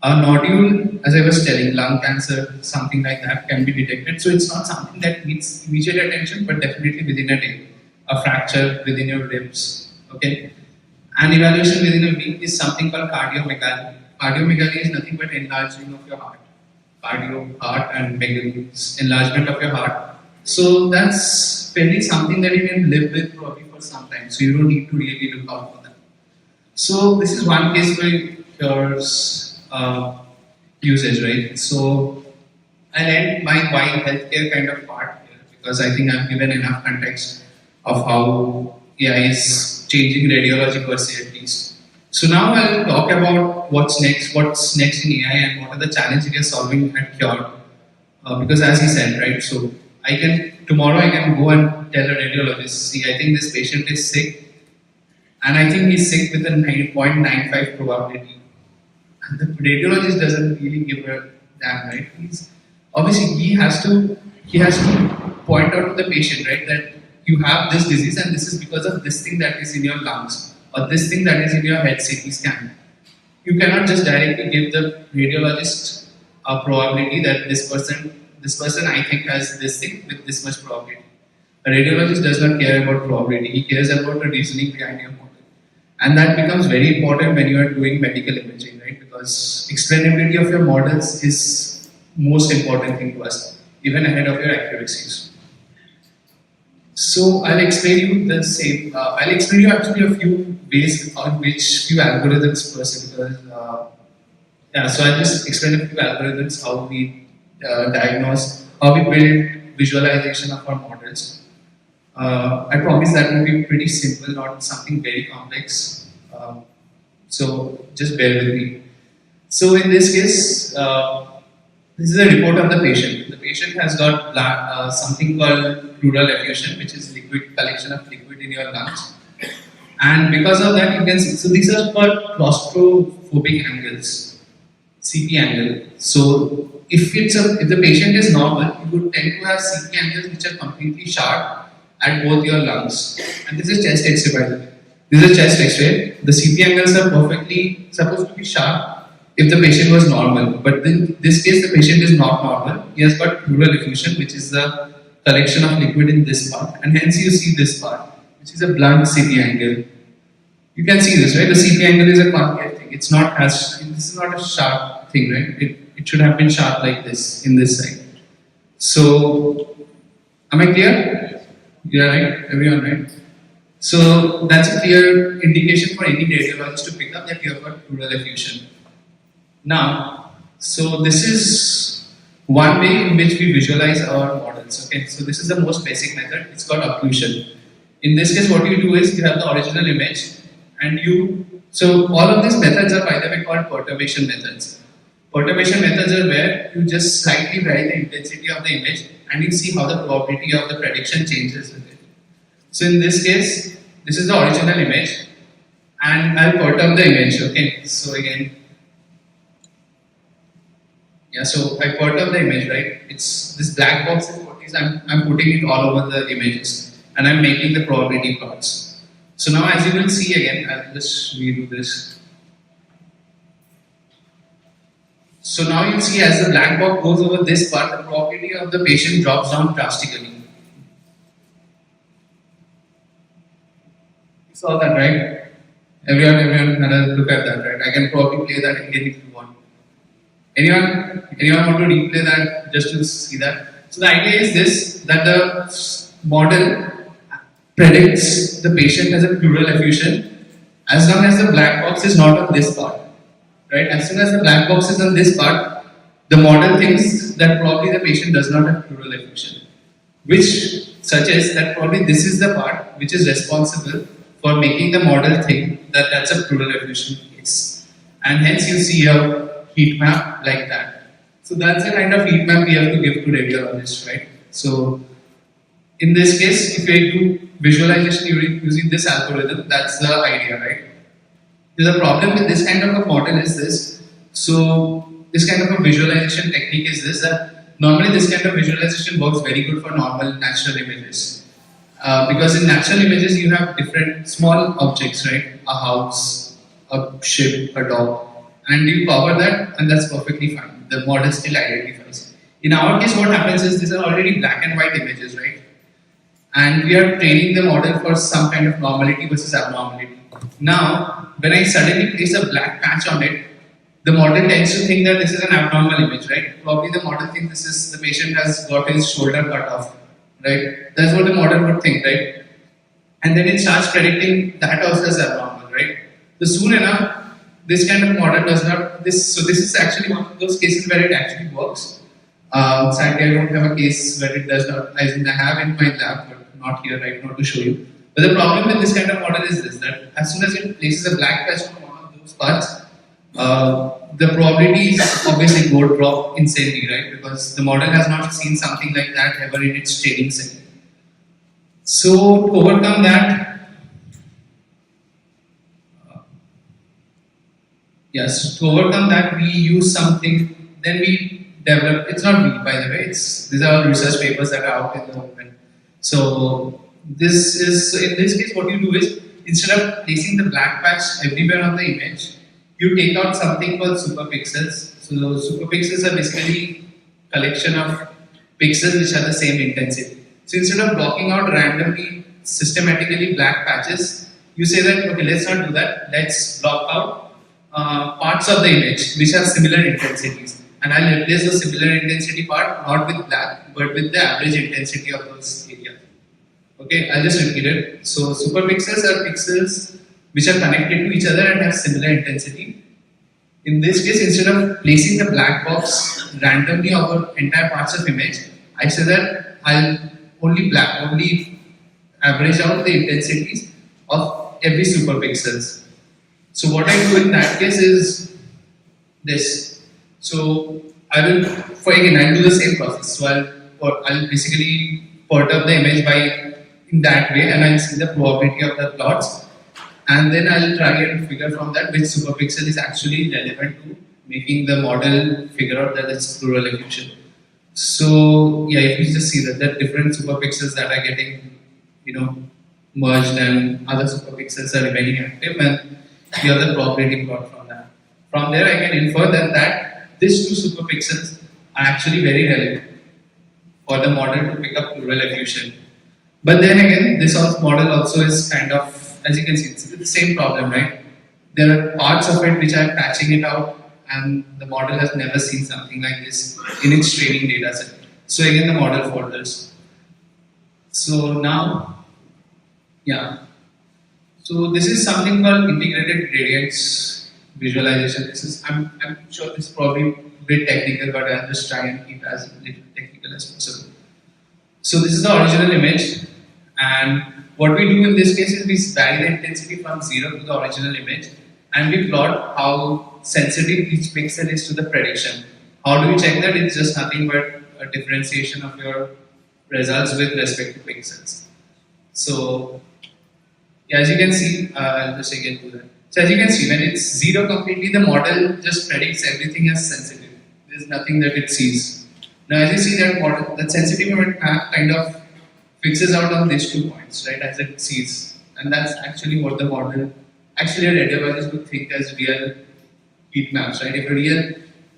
I: A nodule, as I was telling, lung cancer, something like that can be detected. So it's not something that needs immediate attention, but definitely within a day. A fracture within your ribs, okay? An evaluation within a week is something called cardiomegaly. Cardiomegaly is nothing but enlarging of your heart. Heart and megaly is enlargement of your heart. So that's fairly something that you can live with probably for some time. So you don't need to really look out for that. So this is one case where Qure's usage, right? So I'll end my why healthcare kind of part here because I think I've given enough context of how AI is changing radiology per se at least. So now I'll talk about what's next in AI and what are the challenges we are solving at Qure. Because as he said, right, so tomorrow I can go and tell a radiologist, see, I think this patient is sick and I think he's sick with a 0.95 probability. And the radiologist doesn't really give a damn, right? He has to point out to the patient, right, that you have this disease and this is because of this thing that is in your lungs or this thing that is in your head CT scan. You cannot just directly give the radiologist a probability that this person I think has this thing with this much probability. A radiologist does not care about probability, he cares about the reasoning behind your model. And that becomes very important when you are doing medical imaging, right? Because explainability of your models is most important thing to us, even ahead of your accuracies. So I'll explain you the same. I'll explain you actually a few ways on which few algorithms per se, because so I'll just explain a few algorithms, how we diagnose, how we build visualization of our models. I promise that will be pretty simple, not something very complex. So just bear with me. So in this case, this is a report of the patient. The patient has got something called pleural effusion, which is collection of liquid in your lungs. And because of that, you can see, so these are called claustrophobic angles, CP angle. So if the patient is normal, you would tend to have CP angles which are completely sharp at both your lungs. And this is chest X-ray, by the way. This is a chest X-ray. The CP angles are perfectly supposed to be sharp if the patient was normal. But in this case, the patient is not normal. He has got pleural effusion, which is the collection of liquid in this part. And hence you see this part, which is a blunt CP angle. You can see this, right? The CP angle is a concave thing. This is not a sharp thing, right? It should have been sharp like this, in this side. So, am I clear? Yeah, right? Everyone, right? So, that's a clear indication for any radiologist to pick up that you have got pleural effusion. Now, so this is one way in which we visualize our models. Okay, so this is the most basic method. It's called occlusion. In this case, what you do is you have the original image, and so all of these methods are, by the way, called perturbation methods. Perturbation methods are where you just slightly vary the intensity of the image and you see how the probability of the prediction changes with it. So in this case, this is the original image, and I'll perturb the image. Okay, so again, yeah, so I perturb the image, right? It's this black box is what is I'm putting it all over the images, and I'm making the probability plots. So now, as you will see again, I'll just redo this. So now you see as the black box goes over this part, the probability of the patient drops down drastically. You saw that, right? Everyone had a look at that, right? I can probably play that again if you want. Anyone want to replay that just to see that? So the idea is this, that the model predicts the patient as a pleural effusion as long as the black box is not on this part. Right? As soon as the black box is on this part, the model thinks that probably the patient does not have pleural effusion, which suggests that probably this is the part which is responsible for making the model think that that's a pleural effusion case. And hence you see a heat map like that. So that's the kind of heat map we have to give to radiologists, right? So in this case, if you do visualization using this algorithm, that's the idea, right? The problem with this kind of a model is this. So this kind of a visualization technique is this, that normally this kind of visualization works very good for normal natural images. Because in natural images you have different small objects, right? A house, a ship, a dog, and you cover that and that's perfectly fine. The model still identifies. In our case, what happens is these are already black and white images, right? And we are training the model for some kind of normality versus abnormality. Now, when I suddenly place a black patch on it, the model tends to think that this is an abnormal image, right? Probably the model thinks this is the patient has got his shoulder cut off, right? That's what the model would think, right? And then it starts predicting that also as abnormal, right? So soon enough, this kind of model does not. So this is actually one of those cases where it actually works. Sadly, I don't have a case where it does not. I have in my lab, but not here right now to show you. But the problem with this kind of model is this, that as soon as it places a black patch on one of those parts, the probabilities obviously go drop insanely, right? Because the model has not seen something like that ever in its training set. So to overcome that, we use something, then we develop, it's not me by the way, these are all research papers that are out in the open. So in this case what you do is, instead of placing the black patch everywhere on the image, you take out something called superpixels. So those superpixels are basically collection of pixels which have the same intensity. So instead of blocking out randomly, systematically black patches, you say that, okay, let's not do that, let's block out parts of the image which have similar intensities. And I'll replace the similar intensity part not with black, but with the average intensity of those areas. Okay, I'll just repeat it. So superpixels are pixels which are connected to each other and have similar intensity. In this case, instead of placing the black box randomly over entire parts of image, I say that I'll only average out the intensities of every superpixels. So what I do in that case is this. So I'll do the same process. So I'll basically perturb the image in that way, and I'll see the probability of the plots, and then I'll try and figure from that which superpixel is actually relevant to making the model figure out that it's pleural effusion. So yeah, if you just see that there are different superpixels that are getting, merged, and other superpixels are remaining active, and the other probability plot from that. From there, I can infer that these two superpixels are actually very relevant for the model to pick up pleural effusion. But then again, this model also is kind of, as you can see, it's the same problem, right? There are parts of it which are patching it out, and the model has never seen something like this in its training data set. So again, the model falters. So now, yeah. So this is something called integrated gradients visualization. I'm sure this is probably a bit technical, but I'll just try and keep as little technical as possible. So this is the original image, and what we do in this case is we vary the intensity from 0 to the original image, and we plot how sensitive each pixel is to the prediction. How do we check that? It's just nothing but a differentiation of your results with respect to pixels. So, yeah, as you can see, I'll just again do that. So as you can see, when it's 0 completely, the model just predicts everything as sensitive. There's nothing that it sees. Now, as you see that model, that sensitivity map kind of fixes out on these 2 points, right, as it sees. And that's actually what the model, actually a radiologist would think as real heat maps, right? If a real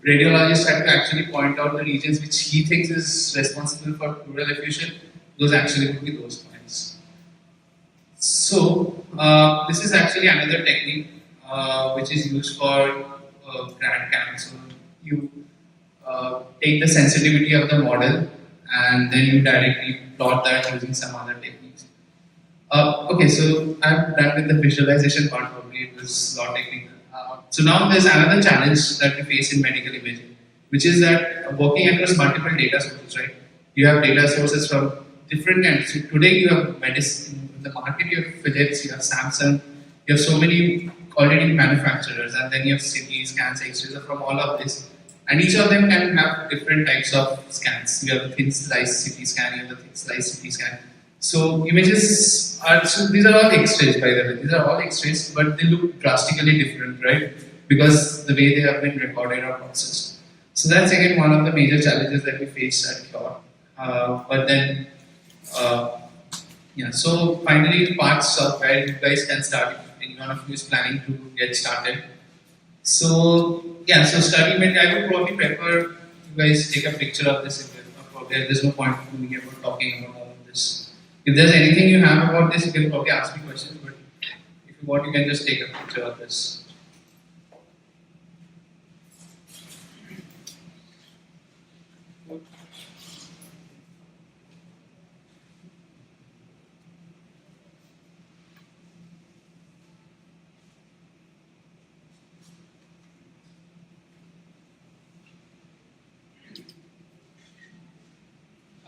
I: radiologist had to actually point out the regions which he thinks is responsible for pleural effusion, those actually would be those points. So, this is actually another technique which is used for grad camp. So, you take the sensitivity of the model and then you directly plot that using some other techniques. Okay, so I'm done with the visualization part. Probably it was a lot technical. So now there's another challenge that we face in medical imaging, which is that working across multiple data sources, right? You have data sources from different kinds. So today you have medicine in the market. You have Philips, you have Samsung, you have so many already manufacturers, and then you have CT scans, X-rays from all of this. And each of them can have different types of scans. You have a thin slice CT scan, you have a thick slice CT scan. So images are, so these are all X-rays by the way, these are all X-rays, but they look drastically different, right? Because the way they have been recorded or processed. So that's again one of the major challenges that we face at Qure. But then, yeah, so finally parts of where you guys can start if anyone of you is planning to get started. So yeah, so starting with, I would probably prefer you guys take a picture of this. There's no point to me about talking about all of this. If there's anything you have about this, you can probably ask me questions, but if you want, you can just take a picture of this.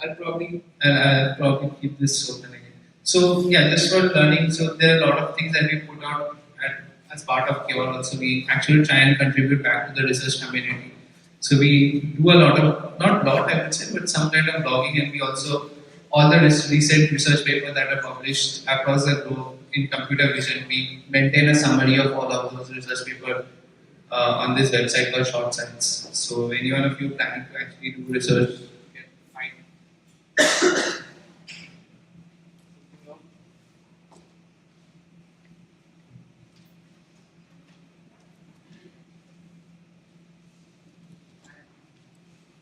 I: I'll probably keep this open again. So yeah, just for learning. So there are a lot of things that we put out as part of Qure. Also, we actually try and contribute back to the research community. So we do a lot of, not lot I would say, but some kind of blogging, and we also all the recent research papers that are published across the globe in computer vision. We maintain a summary of all of those research papers on this website called Short Science. So any one of you planning to actually do research,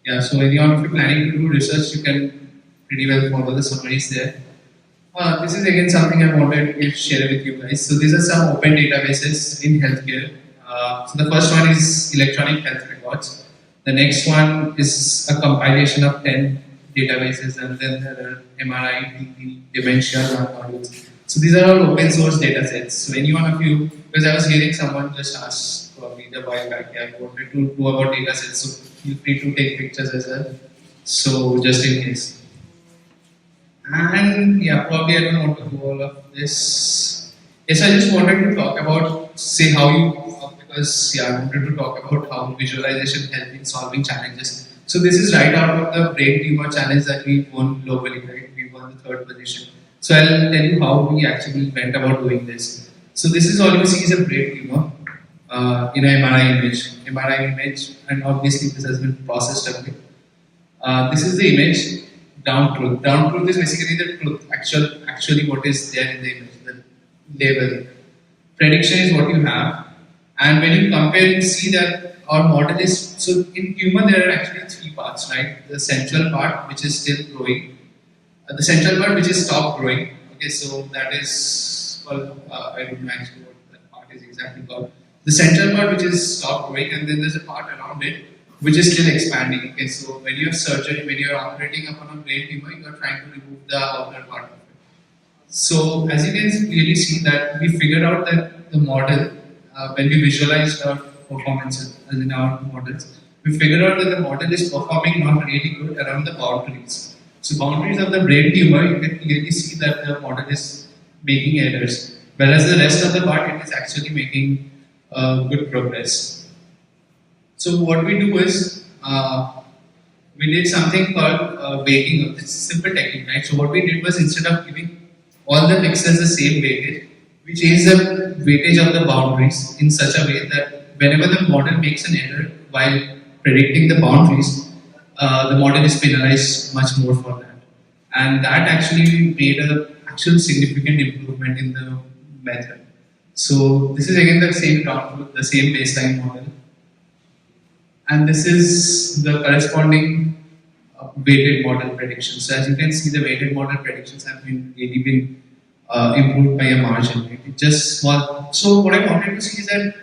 I: yeah, so anyone if you're planning to do research, you can pretty well follow the summaries there. This is again something I wanted to share with you guys. So these are some open databases in healthcare. So the first one is electronic health records. The next one is a compilation of 10 databases, and then there are MRI, TB, dementia, modules. So these are all open source data sets. So any one of you, because I was hearing someone just ask probably a while back, I wanted to do about data sets, so feel free to take pictures as well. So just in case. And yeah, probably I don't want to do all of this. Yes, I just wanted to talk about, say how you, because yeah, I wanted to talk about how visualization helps in solving challenges. So this is right out of the brain tumor challenge that we won globally, right? We won the 3rd position. So I'll tell you how we actually went about doing this. So this is all you see is a brain tumor in an MRI image, and obviously this has been processed a bit. This is the image, down truth. Down truth is basically the truth, actually what is there in the image, the label. Prediction is what you have, and when you compare, you see that our model is, so in tumor there are actually 3 parts, right? The central part which is still growing, the central part which is stopped growing, okay, so that is called, I don't know actually what that part is exactly called. The central part which is stopped growing, and then there's a part around it which is still expanding, okay, so when you have surgery, when you are operating upon a brain tumor, you are trying to remove the outer part of it. So as you can clearly see that we figured out that the model, when we visualized our performances as in our models, we figured out that the model is performing not really good around the boundaries. So boundaries of the brain tumor, you can clearly see that the model is making errors. Whereas the rest of the part, it is actually making good progress. So what we do is, we did something called weighting. It's a simple technique, right? So what we did was, instead of giving all the pixels the same weightage, we changed the weightage of the boundaries in such a way that whenever the model makes an error while predicting the boundaries, the model is penalized much more for that. And that actually made an actual significant improvement in the method. So this is again the same ground truth, the same baseline model. And this is the corresponding weighted model predictions. So as you can see, the weighted model predictions have really been improved by a margin. Right? It just small. So what I wanted to see is that,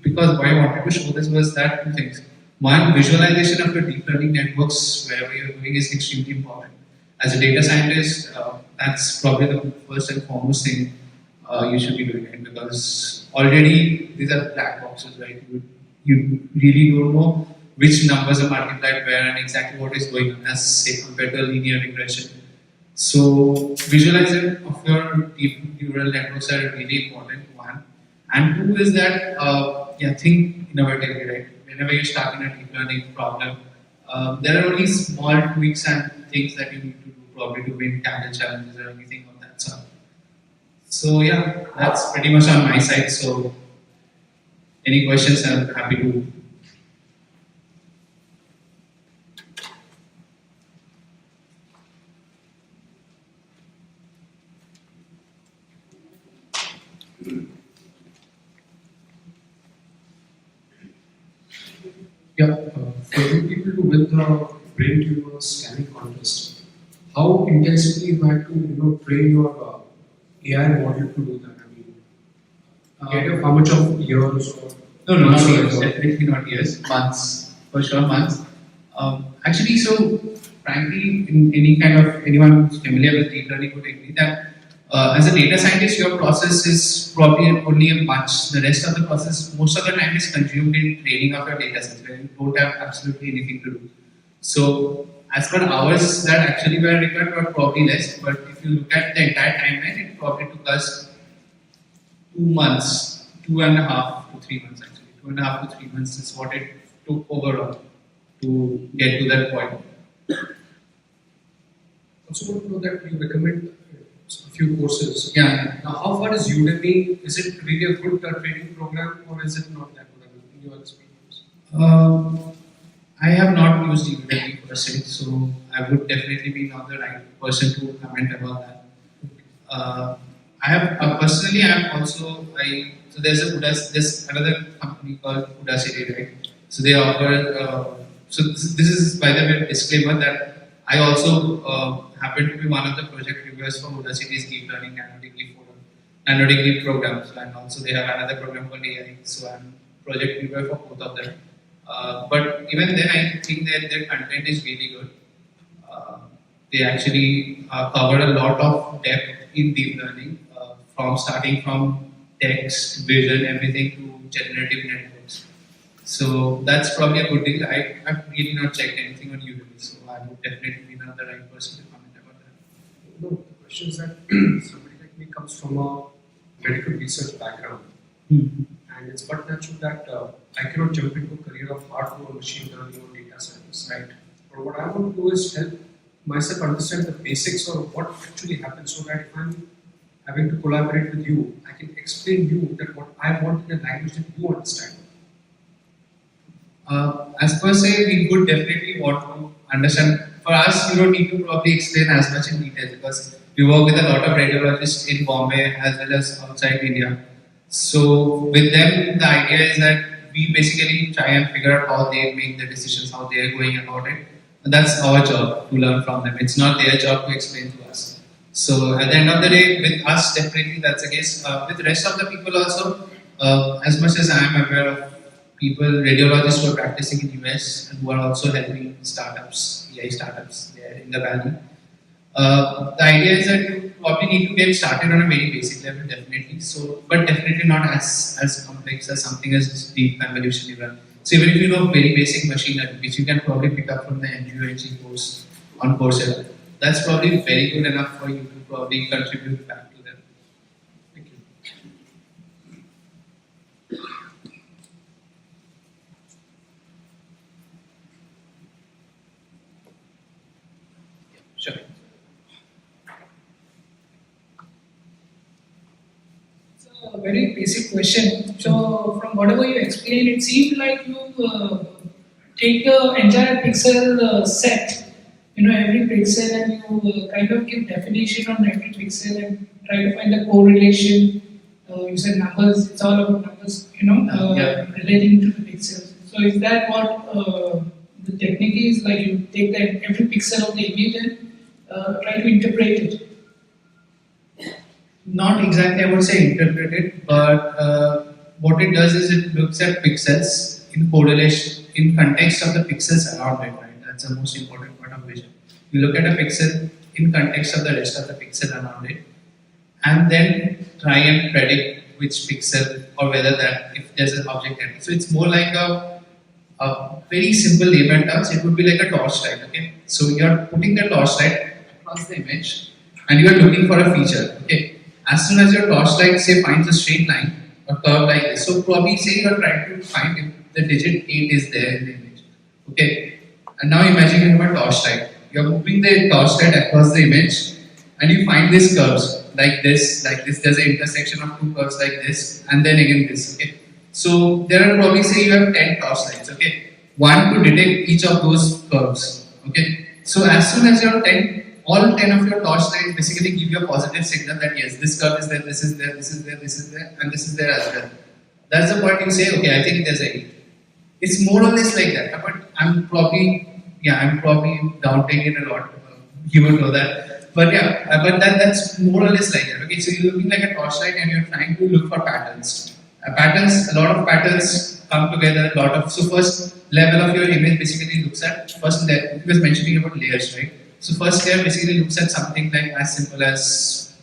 I: because what I wanted to show this was that two things. One, visualization of your deep learning networks wherever you're going is extremely important. As a data scientist, that's probably the first and foremost thing you should be doing, right? Because already these are black boxes, right? You really don't know which numbers are multiplied where and exactly what is going on, as say compared to a linear regression. So visualization of your deep neural networks are really important, one. And two is that, think innovatively, right? Whenever you start in a deep learning problem, there are only small tweaks and things that you need to do probably to win Canada challenges or anything of that sort. So yeah, that's pretty much on my side. So any questions, I'm happy to.
F: Yeah, for you people to win the brain tumor scanning contest, how intensively you had to train your AI model to do that? I mean, how much of years or
I: No, not
F: months or
I: years,
F: what?
I: definitely not years, months, for sure months. Actually, so frankly, in any kind of, anyone who's familiar with deep learning would agree that as a data scientist, your process is probably only a bunch. The rest of the process, most of the time, is consumed in training of your data sets where you don't have absolutely anything to do. So, as per hours that actually were required were probably less, but if you look at the entire timeline, it probably took us 2 months, 2.5 to 3 months actually. 2.5 to 3 months is what it took overall to get to that point.
F: Also want to know that you recommend a few courses.
I: Yeah.
F: Now, how far is Udemy? Is it really a good training program or is it not that good in your experience?
I: I have not used Udemy per se, so I would definitely be not the right person to comment about that. I have personally, I am also so there's another company called Qure.ai, right? So they offer. So this is by the way disclaimer that I also happen to be one of the project reviewers for Qure.ai's deep learning nano-degree programs, and also they have another program called AI. So I'm project reviewer for both of them. But even then, I think that their content is really good. They actually cover a lot of depth in deep learning, from starting from text, vision, everything to generative networks. So that's probably a good deal. I've really not checked anything on Udemy, so I would definitely be not the right person to comment about that.
F: No, the question is that somebody like me comes from a medical research background, and it's but natural that I cannot jump into a career of hardcore machine learning or data science, right? But what I want to do is help myself understand the basics of what actually happens, so that if I'm having to collaborate with you, I can explain you that what I want in a language that you understand.
I: As per se, we would definitely want to understand. For us, you don't need to probably explain as much in detail because we work with a lot of radiologists in Bombay as well as outside India. So with them, the idea is that we basically try and figure out how they make the decisions, how they are going about it. And that's our job to learn from them. It's not their job to explain to us. So at the end of the day, with us, definitely that's the case. With the rest of the people also, as much as I am aware of people, radiologists who are practicing in US and who are also helping startups, AI startups there in the valley. The idea is that you probably need to get started on a very basic level, definitely. So, but definitely not as complex as something as deep convolution neural. So even if you know very basic machine learning, which you can probably pick up from the NGO course on Coursera, that's probably very good enough for you to probably contribute back to them.
E: a very basic question. So, from whatever you explained, it seemed like you take the entire pixel set, every pixel, and you kind of give definition on every pixel and try to find the correlation. You said numbers, it's all about numbers, relating to the pixels. So, is that what the technique is? Like you take every pixel of the image and try to interpret it?
I: Not exactly, I would say interpret it, but what it does is it looks at pixels in correlation, in context of the pixels around it, right? That's the most important part of vision. You look at a pixel in context of the rest of the pixel around it, and then try and predict which pixel or whether that, if there's an object there. So it's more like a very simple layman terms, it would be like a torchlight, okay? So you're putting the torchlight across the image and you are looking for a feature, okay? As soon as your torchlight, say, finds a straight line or curve like this, so probably say you're trying to find if the digit 8 is there in the image, okay? And now imagine you have a torchlight. You're moving the torchlight across the image and you find these curves like this, there's an intersection of two curves like this, and then again this, okay? So there are probably, say, you have 10 torchlights, okay? One to detect each of those curves, okay? So as soon as you're all 10 of your torchlights basically give you a positive signal that yes, this curve is there, this is there, this is there, this is there, and this is there as well. That's the point you say, okay, I think there's a 8. It's more or less like that, but I'm probably doubting it a lot. You would know that. But yeah, but that's more or less like that. Okay, so you're looking like a torchlight and you're trying to look for patterns. A lot of patterns come together, so first level of your image basically looks at, first layer, he was mentioning about layers, right? So first layer basically looks at something like as simple as,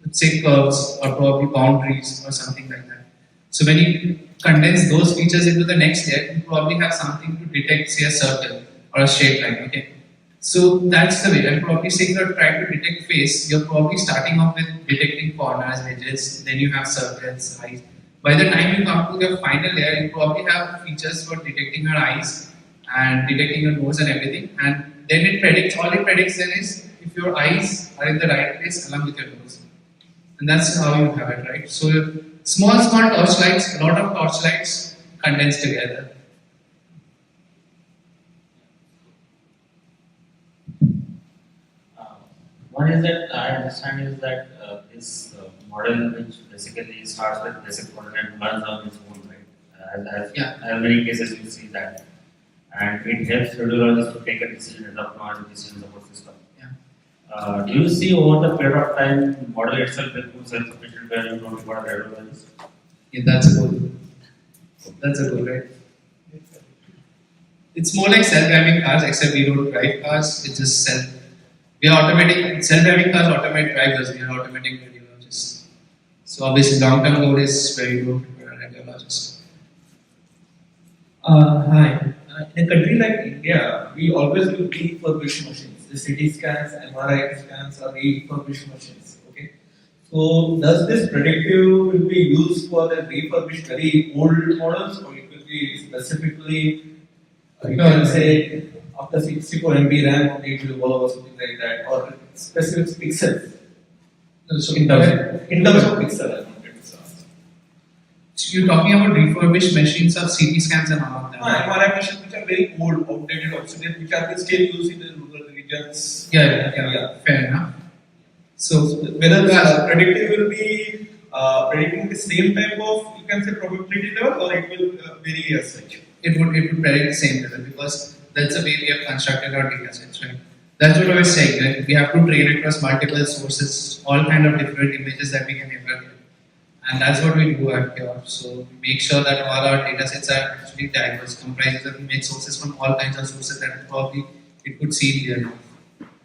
I: let's say, curves or probably boundaries or something like that. So when you condense those features into the next layer, you probably have something to detect, say, a circle or a straight line, okay? So that's the way. I'm probably saying you're trying to detect face, you're probably starting off with detecting corners, edges, then you have circles, eyes. By the time you come to the final layer, you probably have features for detecting your eyes and detecting your nose and everything. And then all it predicts then is if your eyes are in the right place along with your nose. And that's how you have it, right? So small torchlights, a lot of torchlights condensed together.
C: One is that I understand is that this model, which basically starts with basic model and runs on its own, right? As many cases you see that, and it helps radiologists to take a decision as of now in decision support system. Do you see over the period of time model itself becomes self-sufficient where you don't require a radiologist?
I: Yeah, that's a goal. That's a goal, right? It's more like self-driving cars, except we don't drive cars. It's just we are automating self-driving cars, automate drivers. We are automating radiologists. So obviously, long-term goal is where you don't require a radiologist.
D: Hi. In a country like India, we always do refurbished machines. The CT scans, MRI scans are refurbished machines. Okay. So, does this predictive will be used for the refurbished very old models, or it will be specifically, you can say, after 64 MB RAM only it will work or something like that, or specific pixels? So, in terms of pixels.
I: So you're talking about refurbished machines of CT scans and all of that?
D: MRI machines which are very old, outdated, obsolete, which are still used in the rural regions.
I: Yeah, fair enough.
D: So whether the predictive will be predicting the same type of, you can say, probability level, or it will vary as such?
I: It would predict the same level because that's the way we have constructed our data sets, right? That's what I was saying, right? We have to train across multiple sources, all kind of different images that we can ever get. And that's what we do at Qure. So we make sure that all our data sets are actually diverse, comprises of image sources from all kinds of sources that probably it could see there now.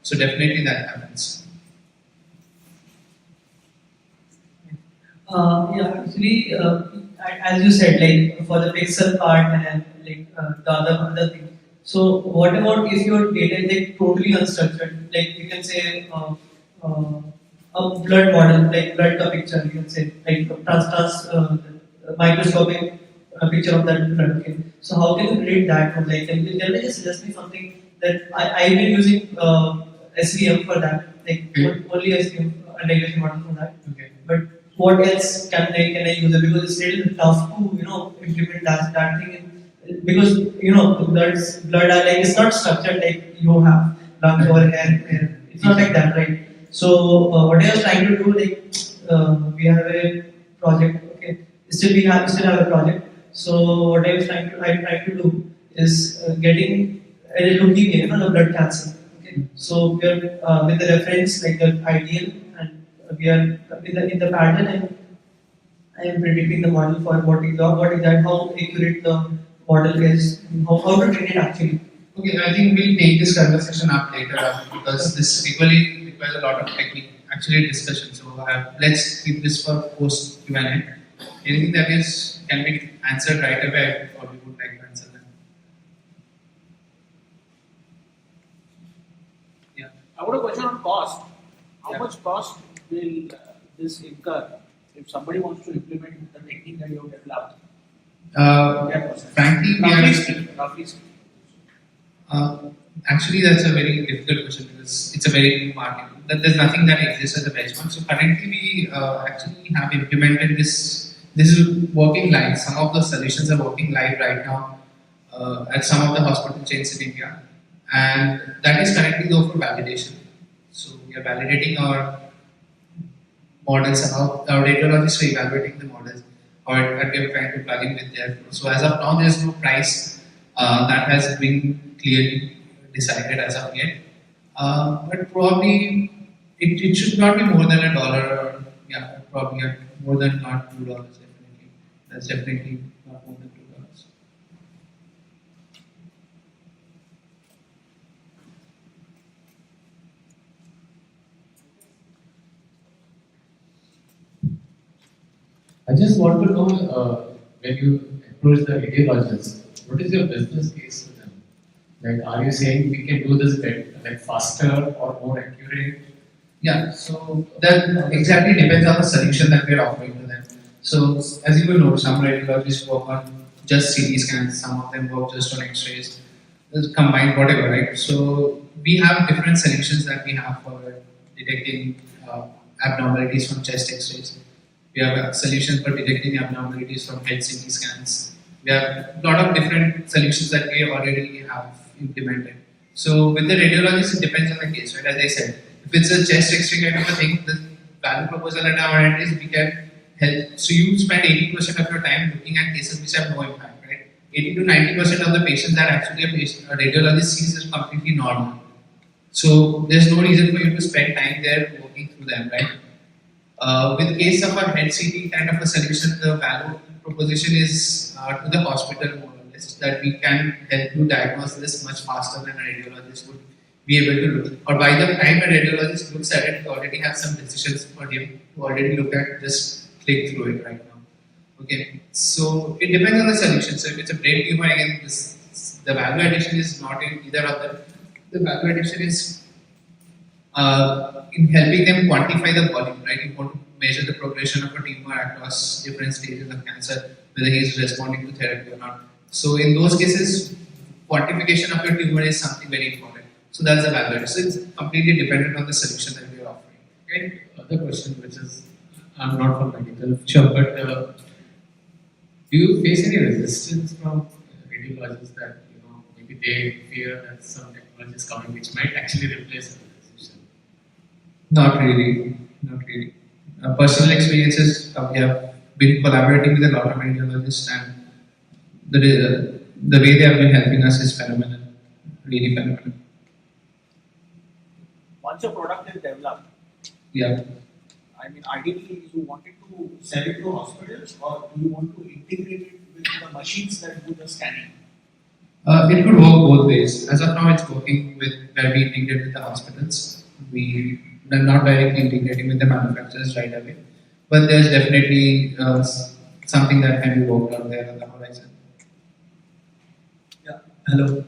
I: So definitely that happens.
E: Actually, as you said, like for the pixel part and the other thing. So what about if your data is like totally unstructured? Like you can say a blood model, like blood picture, you can say, like microscopic picture of that blood. Okay. So how can you read that? Like, can you just suggest me something that I've been using SVM for that, like only SVM and regression model for that.
I: Okay.
E: But
H: what else can I use it, because it's still tough to implement that thing because the blood are like it's not structured like you have lungs over here. It's not like that, right? So what I was trying to do, like we have a project, okay. Still have a project. So what I'm trying to do is getting leukemia, the blood cancer. Okay. So we are with the reference like the ideal, and we are in the pattern, and I am predicting the model for what is that, how accurate the model is, how to train it actually.
I: Okay, I think we'll take this conversation up later because this equally requires a lot of technique, actually discussion. So let's keep this for post Q&A. Anything that can be answered right away, or we would like to answer them. Yeah.
K: I got a question on cost. How
I: Yeah.
K: much cost will this incur if somebody wants to implement the technique that you have developed?
I: Frankly,
K: Roughly speaking.
I: Actually, that's a very difficult question because it's a very new market. There's nothing that exists as a benchmark. So currently, we actually have implemented this. This is working live. Some of the solutions are working live right now at some of the hospital chains in India, and that is currently though for validation. So we are validating our models. Our radiologists are evaluating the models, or we are trying to plug in with their. So as of now, there is no price that has been clearly decided as of yet. But probably it should not be more than $1, or probably more than not $2 definitely. That's definitely not more than $2.
L: I just want to know when you approach the radiologists, what is your business case for them? Like, are you saying we can do this better, like faster or more accurate?
I: Yeah, so that exactly depends on the solution that we are offering to them. So as you will know, some radiologists work on just CT scans, some of them work just on X-rays, combined whatever, right? So we have different solutions that we have for detecting abnormalities from chest X-rays. We have a solution for detecting abnormalities from head CT scans. We have a lot of different solutions that we already have implemented. So with the radiologist, it depends on the case, right? As I said, if it's a chest X-ray kind of a thing, the value proposal at our end is we can help. So you spend 80% of your time looking at cases which have no impact, right? 80 to 90% of the patients that actually a radiologist sees is completely normal. So there's no reason for you to spend time there working through them, right? With case of a head CT kind of a solution, the value proposition is to the hospital more or less that we can help you diagnose this much faster than a radiologist would be able to look. Or by the time a radiologist looks at it, we already have some decisions for him to already look at, just click through it right now. Okay, so it depends on the solution. So if it's a brain tumor, again, the value addition is not in either of them. The value addition is in helping them quantify the volume, right? You want to measure the progression of a tumor across different stages of cancer, whether he is responding to therapy or not. So in those cases, quantification of your tumor is something very important. So that's the value. So it's completely dependent on the solution that we are offering.
L: Okay. Other question, which is, I'm not from medical, sure, but do you face any resistance from radiologists that maybe they fear that some technology is coming which might actually replace a physician?
I: Not really, not really. Personal experiences, we have been collaborating with a lot of radiologists, and the way they have been helping us is phenomenal, really phenomenal.
K: Once your product is developed,
I: Yeah.
K: I mean, ideally, you wanted to sell it to hospitals, or do you want to integrate it with the machines that do the scanning?
I: It could work both ways. As of now, it's working with where we integrate with the hospitals. We are not directly integrating with the manufacturers right away, but there's definitely something that can be worked out there on the horizon.
D: Yeah. Hello.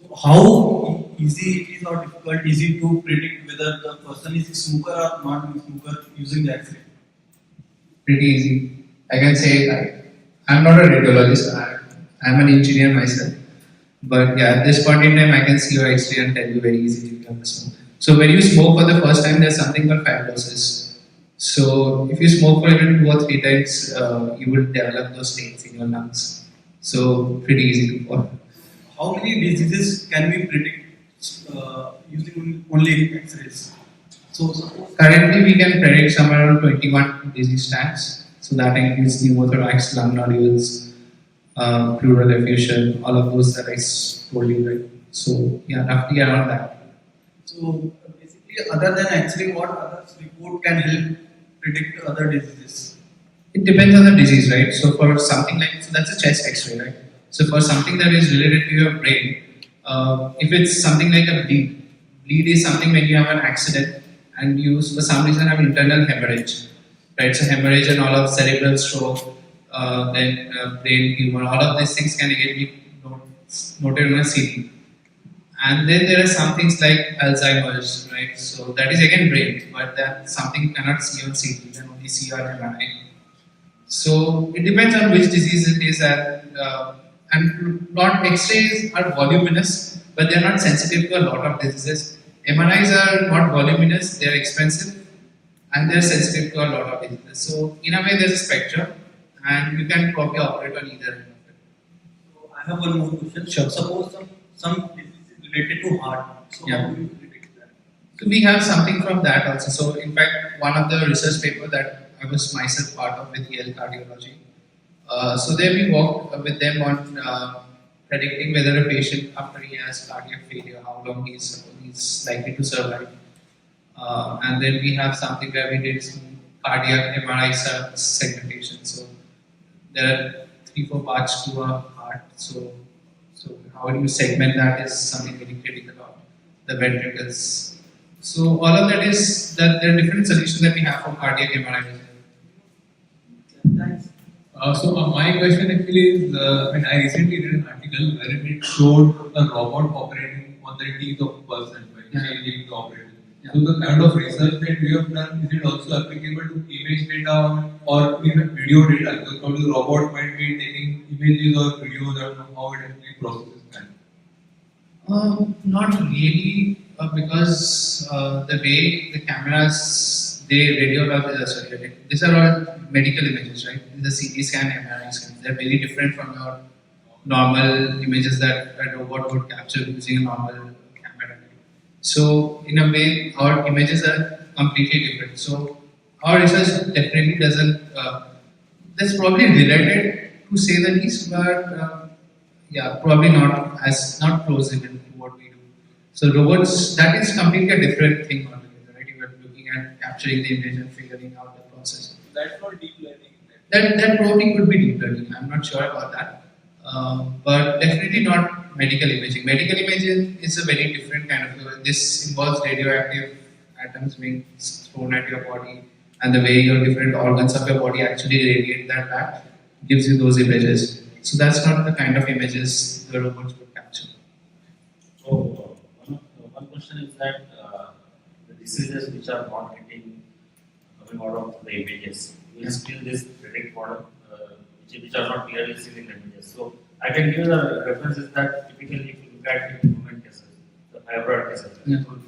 D: So how easy it is or difficult is it to predict whether the person is a smoker or not a smoker using the X-ray?
I: Pretty easy. I can say I'm not a radiologist. I'm an engineer myself. But yeah, at this point in time, I can see your X-ray and tell you very easily if you have a smoke. So when you smoke for the first time, there's something called fibrosis. So if you smoke for even 2 or 3 times, you will develop those stains in your lungs. So pretty easy to follow.
K: How many diseases can we predict using only X-rays? So suppose
I: Currently, we can predict somewhere around 21 disease tags. So that includes pneumothorax, lung nodules, pleural effusion, all of those that I told you, right? So yeah, roughly around that.
K: So basically, other than X-ray, what other report can help predict other diseases?
I: It depends on the disease, right? So for something like, so that's a chest X-ray, right? So for something that is related to your brain, if it's something like a bleed is something when you have an accident and you for some reason have internal hemorrhage, right? So hemorrhage and all of cerebral stroke, then brain tumor, all of these things can again be noted on a CT. And then there are some things like Alzheimer's, right? So that is again brain, but that something you cannot see on CT, you can only see on MRI. So it depends on which disease it is, and not X-rays are voluminous, but they are not sensitive to a lot of diseases. MRIs are not voluminous; they are expensive, and they are sensitive to a lot of diseases. So in a way, there is a spectrum, and you can probably operate on either end of it.
K: So I have one more question.
I: Sure.
K: Suppose some disease is related to heart. So
I: Yeah.
K: how do you predict that?
I: So we have something from that also. So in fact, one of the research paper that I was myself part of with Yale Cardiology. So there we worked with them on predicting whether a patient after he has cardiac failure, how long he's likely to survive. And then we have something where we did some cardiac MRI segmentation. So there are 3-4 parts to a heart. So how do you segment that is something very critical of the ventricles. So all of that is that there are different solutions that we have for cardiac MRI.
K: Thanks.
D: My question actually is, I recently read an article wherein it showed a robot operating on the teeth of a person when changing the operator. So the kind of research that we have done, is it also applicable to image data or even video data? Because probably the robot might be taking images or videos or how it actually processes that.
I: Not really, because the way the cameras, these are all medical images, right? The CT scan, MRI scans, they're very different from your normal images that a robot would capture using a normal camera. So, in a way, our images are completely different. So, our research definitely doesn't, that's probably related to say the least, but yeah, probably not close even to what we do. So robots, that is completely a different thing altogether, right? You are looking at capturing the image and figuring out the process.
K: That's not deep learning.
I: That probably could be deep learning. I'm not sure about that, but definitely not medical imaging. Medical imaging is a very different kind of. This involves radioactive atoms being thrown at your body, and the way your different organs of your body actually radiate that back gives you those images. So that's not the kind of images the robots would capture.
C: So one question is that the diseases which are not getting coming out of the images, will still this predict model which are not clearly seen in the images. So I can give the references that typically if you look at the movement cases, the fibroid cases,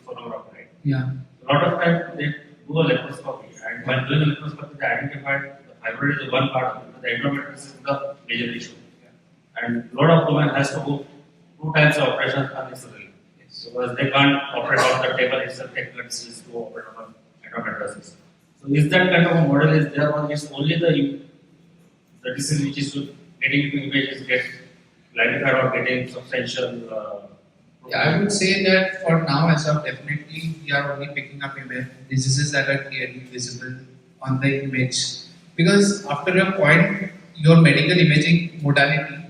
C: phonograph, right?
I: Yeah.
C: A lot of times they do a laparoscopy, and while doing a laparoscopy, they identified the fibroid is one part of it, but the endometriosis is the major issue. And a lot of women has to go 2 times the operation unnecessarily. So because they can't operate on the table itself, take decisions to operate on endometriosis. So is that kind of a model is there, or is only the disease which is getting into images get clarified or getting substantial?
I: Yeah, I would say that for now, as of definitely, we are only picking up diseases that are clearly visible on the image. Because after a point, your medical imaging modality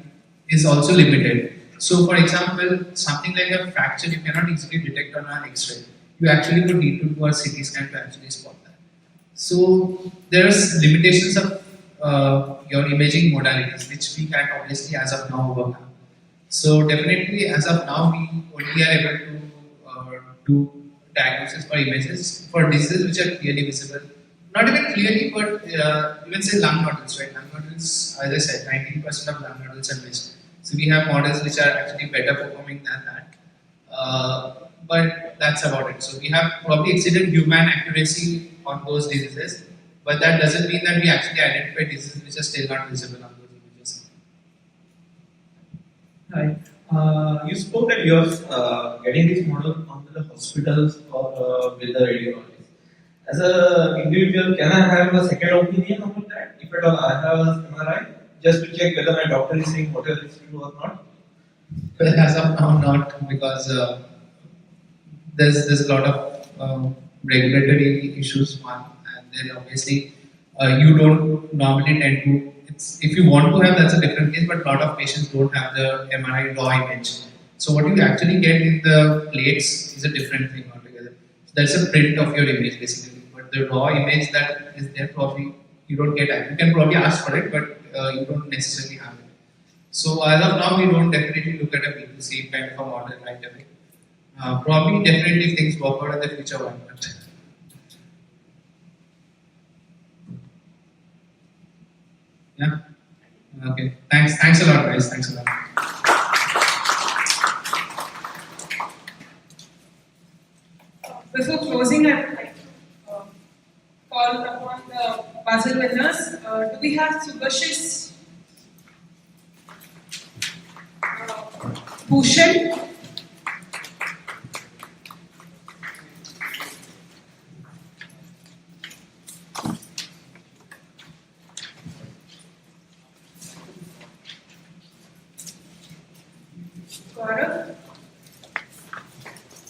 I: is also limited. So, for example, something like a fracture you cannot easily detect on an X-ray. You actually would need to do a CT scan to actually spot that. So, there are limitations of your imaging modalities, which we can obviously, as of now, overcome. So, definitely, as of now, we only are able to do diagnosis for images for diseases which are clearly visible. Not even clearly, but even say lung nodules, right? Lung nodules, as I said, 19% of lung nodules are missed. So we have models which are actually better performing than that. But that's about it. So we have probably exceeded human accuracy on those diseases, but that doesn't mean that we actually identify diseases which are still not visible on those images.
D: Hi. You spoke that you're getting this model onto the hospitals or with the radiologists. As an individual, can I have a second opinion about that? If at all I have an MRI, just to check whether my doctor is saying what is true or not?
I: Well, as of now, not, because there's a lot of regulatory issues, one, and then obviously you don't normally tend to. If you want to have, that's a different case, but a lot of patients don't have the MRI raw image. So what you actually get in the plates is a different thing altogether. So that's a print of your image basically, but the raw image that is there probably you don't get. You can probably ask for it, but you don't necessarily have it. So as of now, we don't definitely look at a B2C kind of a model right away. Probably definitely if things work out in the future, one. Yeah. Okay. Thanks a lot, guys. Thanks a lot.
A: Before closing, I would like to call upon the puzzle winners. Do we have Subhashis? Bhushan? Gaurav?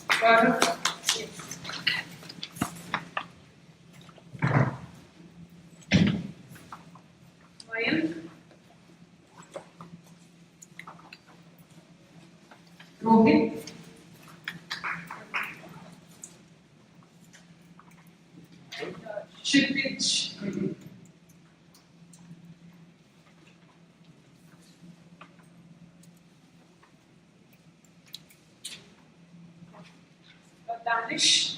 A: Gaurav? Yes. Mayank? Rohit? Kshitij? Danish?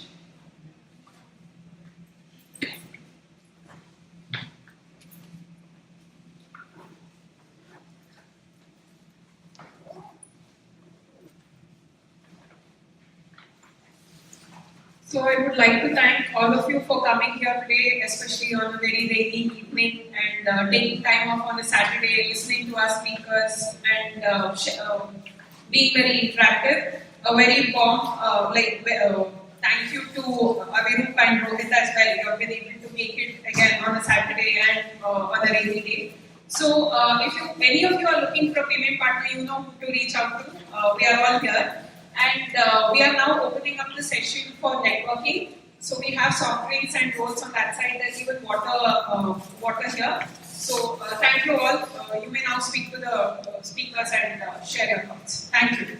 A: So I would like to thank all of you for coming here today, especially on a very rainy evening, and taking time off on a Saturday, listening to our speakers, and being very interactive. A very warm, thank you to Avirup and Rohit as well. You have been able to make it again on a Saturday and on a rainy day. So if any of you are looking for a payment partner, you know who to reach out to. We are all here. And we are now opening up the session for networking. So we have soft drinks and rolls on that side. There's even water here. So thank you all. You may now speak to the speakers and share your thoughts. Thank you.